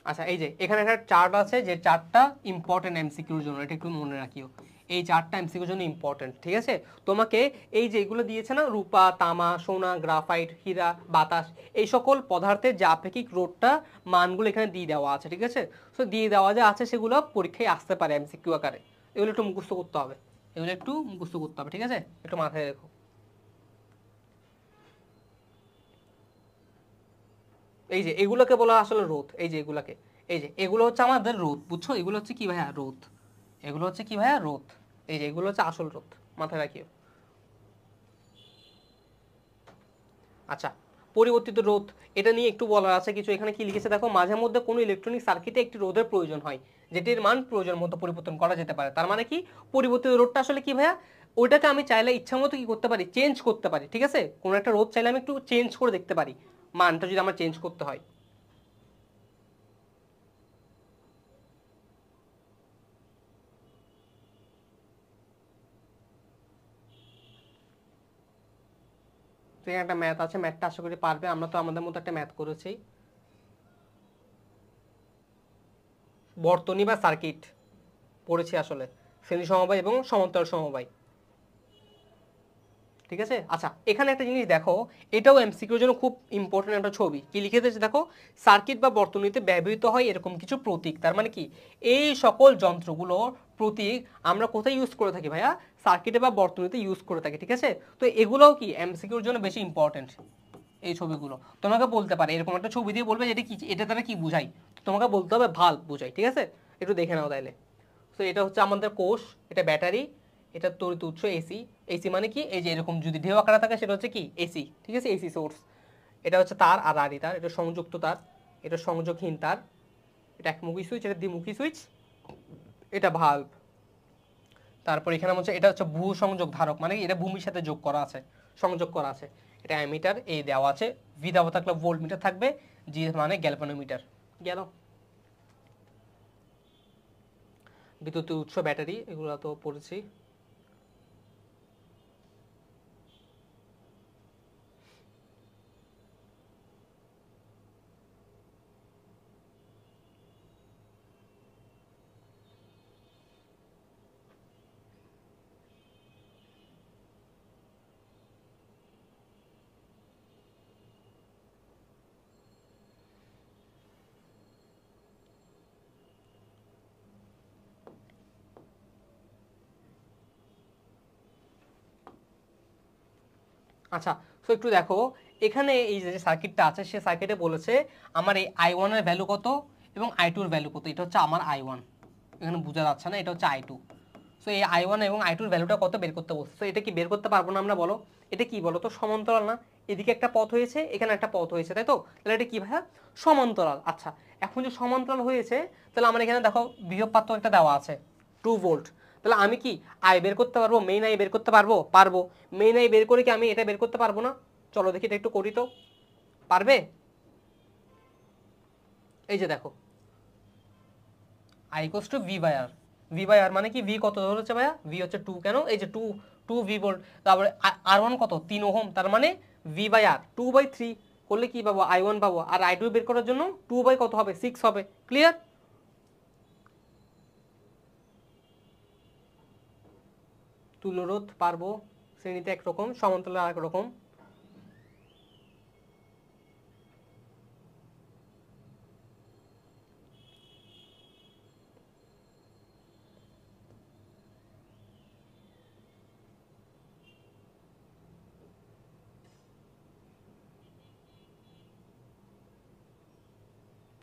আচ্ছা, এই যে এখানে একটা চার্ট আছে, যে চার্টটা ইম্পর্টেন্ট এমসিকিউর জন্য, এটা একটু মনে রাখিও। এই চার্টটা এমসিকিউর জন্য ইম্পর্টেন্ট, ঠিক আছে? তোমাকে এই যে এগুলো দিয়েছে না, রূপা, তামা, সোনা, গ্রাফাইট, হীরা, বাতাস, এই সকল পদার্থের যে আপেক্ষিক রোধটা মানগুলো এখানে দিয়ে দেওয়া আছে, ঠিক আছে? সো দিয়ে দেওয়া যে আছে সেগুলো পরীক্ষায় আসতে পারে এমসিকিউ আকারে। এগুলো একটু মুখস্থ করতে হবে, ঠিক আছে? একটু মাথায় রেখো। এই যে এগুলোকে বলা আসলে রোধ। এই যে এগুলো হচ্ছে আমাদের রোধ, বুঝছো? এগুলো হচ্ছে কি ভাইয়া? রোধ। এগুলো হচ্ছে কি ভাইয়া? রোধ। এই যে এগুলো হচ্ছে আসল রোধ, মাথায় রাখিও। আচ্ছা, পরিবর্তিত রোধ, এটা নিয়ে একটু বলার আছে কিছু। এখানে কি লিখেছে দেখো, মাঝে মধ্যে কোনো ইলেকট্রনিক সার্কিটে একটি রোধের প্রয়োজন হয় যেটির মান প্রয়োজন মতো পরিবর্তন করা যেতে পারে। তার মানে কি, পরিবর্তিত রোধটা আসলে কি ভাইয়া, ওইটাকে আমি চাইলে ইচ্ছা মতো কি করতে পারি, চেঞ্জ করতে পারি। ঠিক আছে, কোনো একটা রোধ চাইলে আমি একটু চেঞ্জ করে দেখতে পারি, মানটা যদি আমার চেঞ্জ করতে হয়। তো এখানে একটা ম্যাথ আছে, ম্যাথটা আশা করি পারবে, আমরা তো আমাদের মতো একটা ম্যাথ করেছি। বর্তনী বা সার্কিট পড়েছি আসলে, শ্রেণী সমবায় এবং সমান্তরাল সমবায়। ঠিক আছে, আচ্ছা এখানে একটা জিনিস দেখো, এটাও এমসিকিউর জন্য খুব ইম্পর্টেন্ট একটা ছবি। কি লিখে দিয়েছে দেখো, সার্কিট বা বর্তনীতে ব্যবহৃত হয় এরকম কিছু প্রতীক। তার মানে কি, এই সকল যন্ত্রগুলোর প্রতীক আমরা কোথায় ইউজ করে থাকি ভাইয়া, সার্কিটে বা বর্তনীতে ইউজ করে থাকি। ঠিক আছে, তো এগুলোও কি এমসিকিউর জন্য বেশি ইম্পর্টেন্ট। এই ছবিগুলো তোমাকে বলতে পারে, এরকম একটা ছবি দিয়ে বলবে যেটা কি, এটা দ্বারা কি বুঝাই, তোমাকে বলতে হবে ভাল্ব বুঝাই। ঠিক আছে, একটু দেখে নাও তাইলে। তো এটা হচ্ছে আমাদের কোষ, এটা ব্যাটারি, এটা তড়িৎ উৎস এসি। এসি মানে কি, এই যে এরকম যদি ঢেউ আকারে থাকে সেটা হচ্ছে কি এসি। ঠিক আছে, এসি সোর্স। এটা হচ্ছে তার আর আড়ি তার, এটা সংযুক্ত তার, এটা সংযোগহীন তার, এটা একমুখী সুইচ, এটা দ্বিমুখী সুইচ, এটা ভাল্ব। তারপর এখানে হচ্ছে এটা হচ্ছে ভূ সংযোগ ধারক, মানে এটা ভূমির সাথে যোগ করা আছে, সংযোগ করা আছে। এটা অ্যামিটার, এই দেওয়া আছে। ভি দেওয়া থাকলে ভোল্ট মিটার থাকবে, জি মানে গ্যালভানোমিটার। গেল। বিদ্যুৎ উৎস, ব্যাটারি, এগুলো তো পড়েছি। আচ্ছা, তো একটু দেখো, এখানে এই যে সার্কিটটা আছে, সে সার্কিটে বলেছে আমার এই আই ওয়ানের ভ্যালু কত এবং আই টুর ভ্যালু কত। এটা হচ্ছে আমার আই ওয়ান, এখানে বোঝা যাচ্ছে না, এটা হচ্ছে আই টু। সো এই আই ওয়ান এবং আই টুর ভ্যালুটা কত বের করতে বলছে। তো এটা কি বের করতে পারবো না আমরা, বলো। এটা কি বলো তো, সমান্তরাল না, এদিকে একটা পথ হয়েছে, এখানে একটা পথ হয়েছে, তাই তো, তাহলে এটা কি ভাইয়া, সমান্তরাল। আচ্ছা, এখন যে সমান্তরাল হয়েছে, তাহলে আমার এখানে দেখো বিভব পার্থক্য একটা দেওয়া আছে 2 ভোল্ট। তাহলে আমি কি আই বের করতে পারবো, মেইন আই বের করতে পারবো, পারবো। মেইন আই বের করে কি আমি এটা বের করতে পারবো না? চলো দেখি এটা একটু করি তো, পারবে? এই যে দেখো, I equals to V by R. V by R মানে কি, ভি কত ধরেছে ভাইয়া, ভি হচ্ছে 2, কেন এই যে 2 ভি ভোল্ট। তারপরে আর ওয়ান কত, 3 ওহম, তার মানে ভি বাই আর 2/3 করলে কি পাবো, আই ওয়ান পাবো। আর আই টু বের করার জন্য 2 বাই কত হবে, 6 হবে। ক্লিয়ার? তুল্যরোধ পারবো, শ্রেণীতে একরকম, সমান্তরালে আরেক রকম।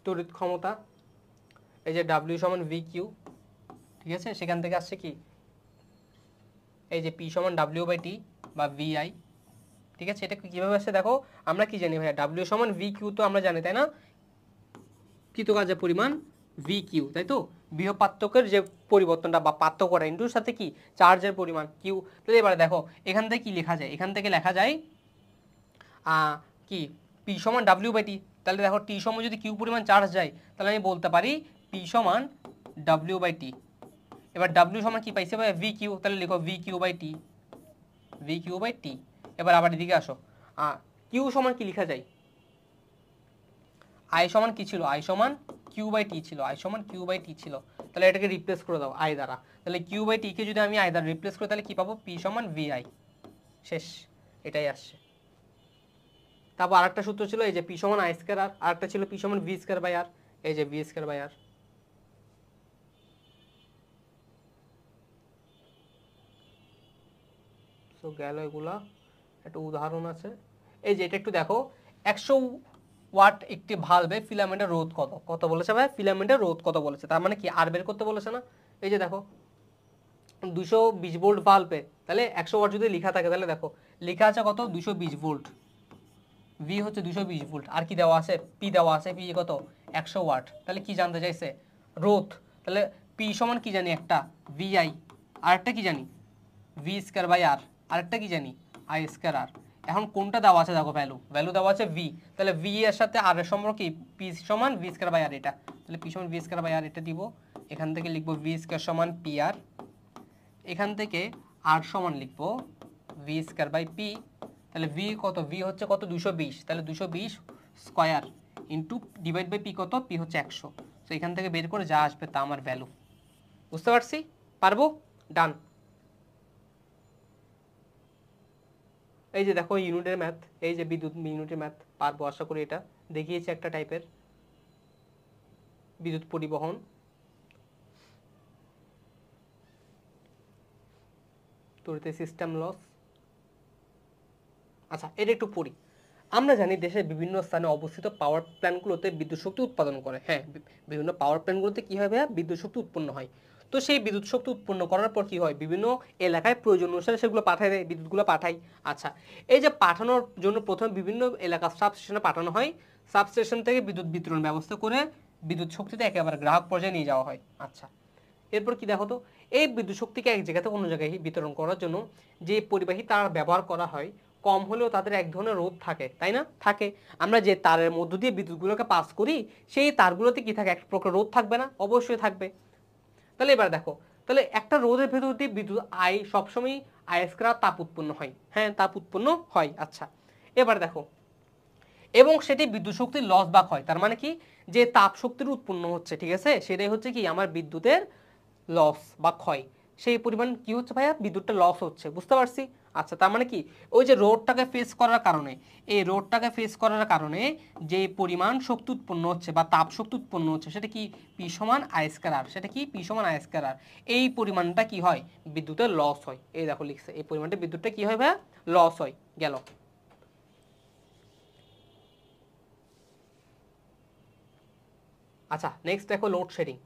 তড়িৎ ক্ষমতা, এই যে ডাব্লিউ সমান ভি কিউ। ঠিক আছে, সেখান থেকে আসছে কি, এই যে পি সমান ডাব্লিউ বাই টি বা ভি আই। ঠিক আছে, এটা কিভাবে আসছে দেখো, আমরা কি জানি ভাইয়া, ডাব্লিউ সমান ভি কিউ তো আমরা জানি, তাই না, কৃতকার্যের পরিমাণ ভি কিউ, তাই তো, বিভব পার্থক্যের যে পরিবর্তনটা বা পার্থক্যটা ইন্টুর সাথে কি চার্জের পরিমাণ কিউ। তাহলে এবারে দেখো এখান থেকে কি লেখা যায়, এখান থেকে লেখা যায় কি পি সমান ডাব্লিউ বাই টি। তাহলে দেখো টি সমান যদি কিউ পরিমাণ চার্জ যায়, তাহলে আমি বলতে পারি পি সমান ডাব্লিউ বাই টি। এবার ডাব্লিউ সমান কি পাইছে ভাই, ভি কিউ, তাহলে লিখো V Q by T, V Q by T. এবার আবার এদিকে আসো, কিউ সমান কি লেখা যায়, আই সমান কি ছিল, আই সমান কিউ বাই টি ছিল, আই সমান কিউ বাই টি ছিল। তাহলে এটাকে রিপ্লেস করে দাও আই দ্বারা। তাহলে কিউ বাই টি কে যদি আমি আই দ্বারা রিপ্লেস করি, তাহলে কি পাবো, পি সমান ভি আই। শেষ, এটাই আসছে। তারপর আরেকটা সূত্র ছিল, এই যে পি সমান আই স্কয়ার আর, আরেকটা ছিল পি সমান ভি স্কয়ার বাই আর, এই যে V square by R. So গেল এগুলা, একটা উদাহরণ আছে। এই যে এটা একটু দেখো, 100 ওয়াট একটি ভালভে ফিলামেন্টের রোধ কত, কত বলেছে ভাই, ফিলামেন্টের রোধ কত বলেছে, তার মানে কি আর বের করতে বলেছে না। এই যে দেখো 220 ভোল্ট ভালভে, তাহলে 100 ওয়াট যদি লেখা থাকে, তাহলে দেখো লেখা আছে কত, 220 ভোল্ট। ভি হচ্ছে 220 ভোল্ট, আর কি দেওয়া আছে, পি দেওয়া আছে, পি কত 100 ওয়াট। তাহলে কি জানতে চাইছে, রোধ। তাহলে পি সমান কি জানি একটা ভিআই, আরেকটা কি জানি ভি স্কয়ার বাই আর, আরেকটা কি জানি আই স্কয়ার আর। এখন কোনটা দেওয়া আছে দেখো, ভ্যালু দেওয়া আছে ভি, তাহলে ভি এর সাথে আর এর সম্পর্ক কি, পি সমান ভি স্কয়ার বাই আর এটা, তাহলে পি সমান ভি স্কয়ার বাই আর এটা দিব, এখান থেকে লিখবো ভি স্কয়ার সমান পি আর, এখান থেকে আর সমান লিখবো ভি স্কয়ার বাই পি, তাহলে ভি কত, ভি হচ্ছে কত 220, তাহলে 220 square into divide by P কত, পি হচ্ছে 100। তো এখান থেকে বের করে যা আসবে তা আমার ভ্যালু। বুঝতে পারছি, পারবো, ডান। এই যে দেখো ইউনিটের ম্যাথ, এই যে বিদ্যুৎ ইউনিটের ম্যাথ পারবো আশা করি। এটা দেখিয়েছি একটা টাইপের বিদ্যুৎ পরিবহন। তড়িৎ সিস্টেম লস। আচ্ছা এটা একটু পড়ি। আমরা জানি দেশের বিভিন্ন স্থানে অবস্থিত পাওয়ার প্ল্যান্টগুলোতে বিদ্যুৎ শক্তি উৎপাদন করে। হ্যাঁ, বিভিন্ন পাওয়ার প্ল্যান্টগুলোতে কি হয় ভাইয়া, বিদ্যুৎ শক্তি উৎপন্ন হয়। তো সেই বিদ্যুৎ শক্তি উৎপন্ন করার পর কি হয়, বিভিন্ন এলাকায় প্রয়োজন অনুসারে সেগুলো পাঠায় দেয়, বিদ্যুৎগুলো পাঠায়। আচ্ছা, এই যে পাঠানোর জন্য প্রথমে বিভিন্ন এলাকা সাবস্টেশনে পাঠানো হয়, সাবস্টেশন থেকে বিদ্যুৎ বিতরণ ব্যবস্থা করে বিদ্যুৎ শক্তিতে একেবারে গ্রাহক পর্যায়ে নিয়ে যাওয়া হয়। আচ্ছা, এরপর কি দেখো তো, এই বিদ্যুৎ শক্তিকে এক জায়গা থেকে অন্য জায়গায় বিতরণ করার জন্য যে পরিবাহী তার ব্যবহার করা হয়, কম হলেও তাদের এক ধরনের রোধ থাকে, তাই না, থাকে। আমরা যে তারের মধ্য দিয়ে বিদ্যুৎগুলোকে পাস করি, সেই তারগুলোতে কি থাকে, এক প্রকার রোধ থাকবে না, অবশ্যই থাকবে। তাহলে এবার দেখো, তাহলে একটা রোধের ভেতর দিয়ে বিদ্যুৎ আই সবসময় আই স্কয়ার তাপ উৎপন্ন হয়। হ্যাঁ, তাপ উৎপন্ন হয়। আচ্ছা, এবার দেখো, এবং সেটি বিদ্যুৎ শক্তির লস বা ক্ষয়, তার মানে কি, যে তাপ শক্তির উৎপন্ন হচ্ছে, ঠিক আছে, সেটাই হচ্ছে কি আমার বিদ্যুতের লস বা ক্ষয়। সেই পরিমাণ কি হচ্ছে ভাইয়া, বিদ্যুৎটা লস হচ্ছে, বুঝতে পারছি। আচ্ছা, তার মানে কি, ওই যে রোডটাকে ফেস করার কারণে, এই রোডটাকে ফেস করার কারণে যে পরিমাণ শক্তি উৎপন্ন হচ্ছে বা তাপ শক্তি উৎপন্ন হচ্ছে, সেটা কি পি সমান আই স্কয়ার আর, সেটা কি পি সমান আই স্কয়ার আর। এই পরিমাণটা কি হয়, বিদ্যুতের লস হয়। এই দেখো লিখছে, এই পরিমাণটা বিদ্যুৎটা কি হয় ভাইয়া, লস হয়। গেল। আচ্ছা, নেক্সট দেখো লোডশেডিং।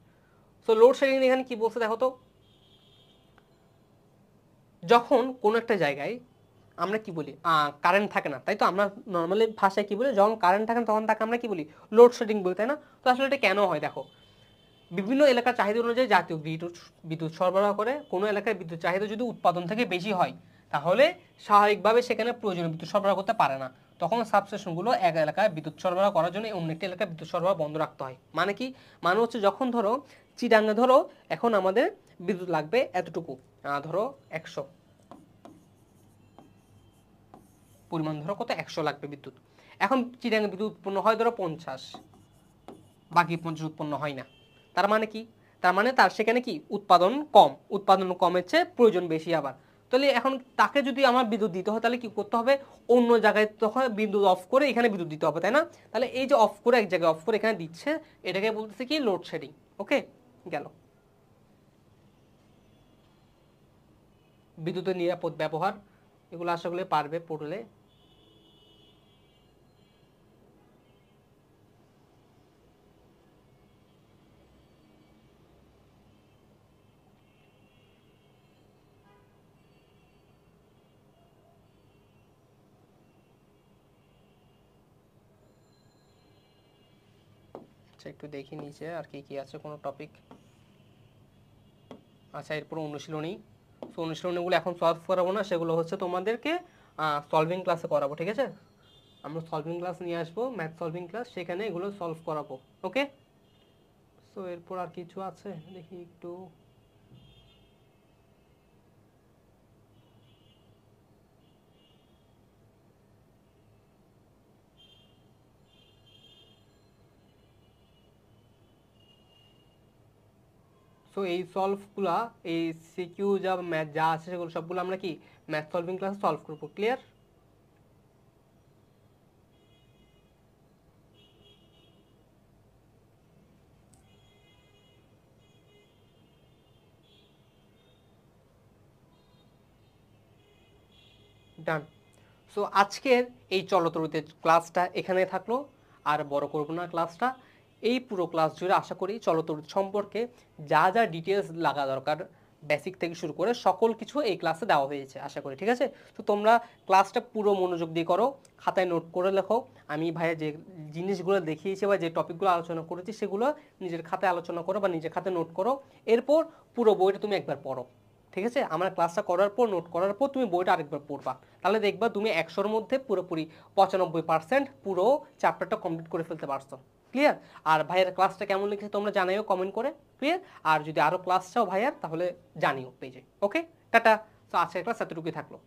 সো লোডশেডিং এখানে কি বলছে দেখো তো, যখন কোনো একটা জায়গায় আমরা কি বলি, কারেন্ট থাকে না, তাই তো আমরা নর্মালি ভাষায় কি বলি, যখন কারেন্ট থাকে না তখন তাকে আমরা কি বলি, লোডশেডিং বলি, তাই না। তো আসলে এটা কেন হয় দেখো, বিভিন্ন এলাকার চাহিদা অনুযায়ী জাতীয় বিদ্যুৎ সরবরাহ করে। কোনো এলাকায় বিদ্যুৎ চাহিদা যদি উৎপাদন থেকে বেশি হয়, তাহলে স্বাভাবিকভাবে সেখানে প্রয়োজনীয় বিদ্যুৎ সরবরাহ করতে পারে না, তখন সাবস্টেশনগুলো এক এলাকায় বিদ্যুৎ সরবরাহ করার জন্য অন্য একটি এলাকায় বিদ্যুৎ সরবরাহ বন্ধ রাখতে হয়। মানে কি, মানে হচ্ছে যখন ধরো চিটাঙ্গে ধরো এখন আমাদের বিদ্যুৎ লাগবে এতটুকু, ধরো 100 পরিমাণ, ধরো কত 100 লাগবে বিদ্যুৎ। এখন চিটাঙ্গে বিদ্যুৎ উৎপন্ন হয় ধরো 50, বাকি 50 উৎপন্ন হয় না। তার মানে কি, তার মানে তার সেখানে কি উৎপাদন কম, উৎপাদন কমের চেয়ে প্রয়োজন বেশি। আবার তাহলে এখন তাকে যদি আমার বিদ্যুৎ দিতে হয়, তাহলে কি করতে হবে, অন্য জায়গায় তখন বিদ্যুৎ অফ করে এখানে বিদ্যুৎ দিতে হবে, তাই না। তাহলে এই যে অফ করে এক জায়গায় অফ করে এখানে দিচ্ছে, এটাকে বলতেছে কি লোডশেডিং। ওকে, গেল। বিদ্যুতের নিরাপদ ব্যবহার, এগুলো আশা করি পারবে পড়লে। আচ্ছা, একটু দেখি নিচে আর কি কি আছে, কোনো টপিক। আচ্ছা, এরপর অনুশীলনী। সো অনুশীলনীগুলো এখন সলভ করাবো না, সেগুলো হচ্ছে তোমাদেরকে সলভিং ক্লাসে করাবো, ঠিক আছে। আমরা সলভিং ক্লাস নিয়ে আসবো, ম্যাথ সলভিং ক্লাস, সেখানে এগুলো সলভ করাবো। ওকে, সো এরপর আর কিছু আছে দেখি একটু। সো এই সলভগুলা, এই সিকিউ যা ম্যাথ যা আছে সেগুলো সবগুলো আমরা কি ম্যাথ সলভিং ক্লাসে সলভ করবো। ক্লিয়ার? ডান। সো আজকের এই চলতরিতের ক্লাসটা এখানে থাকলো, আর বড় করবো না ক্লাসটা। এই পুরো ক্লাস জুড়ে আশা করি চলতরিত সম্পর্কে যা যা ডিটেলস লাগা দরকার, বেসিক থেকে শুরু করে সকল কিছু এই ক্লাসে দেওয়া হয়েছে আশা করি, ঠিক আছে? তো তোমরা ক্লাসটা পুরো মনোযোগ দিয়ে করো, খাতায় নোট করে লেখো। আমি ভাইয়া যে জিনিসগুলো দেখিয়েছি বা যে টপিকগুলো আলোচনা করেছি সেগুলো নিজের খাতায় আলোচনা করো বা নিজের খাতায় নোট করো। এরপর পুরো বইটা তুমি একবার পড়ো, ঠিক আছে? আমার ক্লাসটা করার পর, নোট করার পর তুমি বইটা আরেকবার পড়বা, তাহলে দেখবা তুমি 100-র মধ্যে পুরোপুরি 95% পুরো চ্যাপ্টারটা কমপ্লিট করে ফেলতে পারছো। ক্লিয়ার? আর ভাইয়ের ক্লাসটা কেমন লেগেছে তোমরা জানাইও কমেন্ট করে। ক্লিয়ার? আর যদি আরও ক্লাস চাও ভাইয়ার তাহলে জানিও পেজে। ওকে, টাটা। তো আজকের ক্লাস এতটুকুই থাকলো।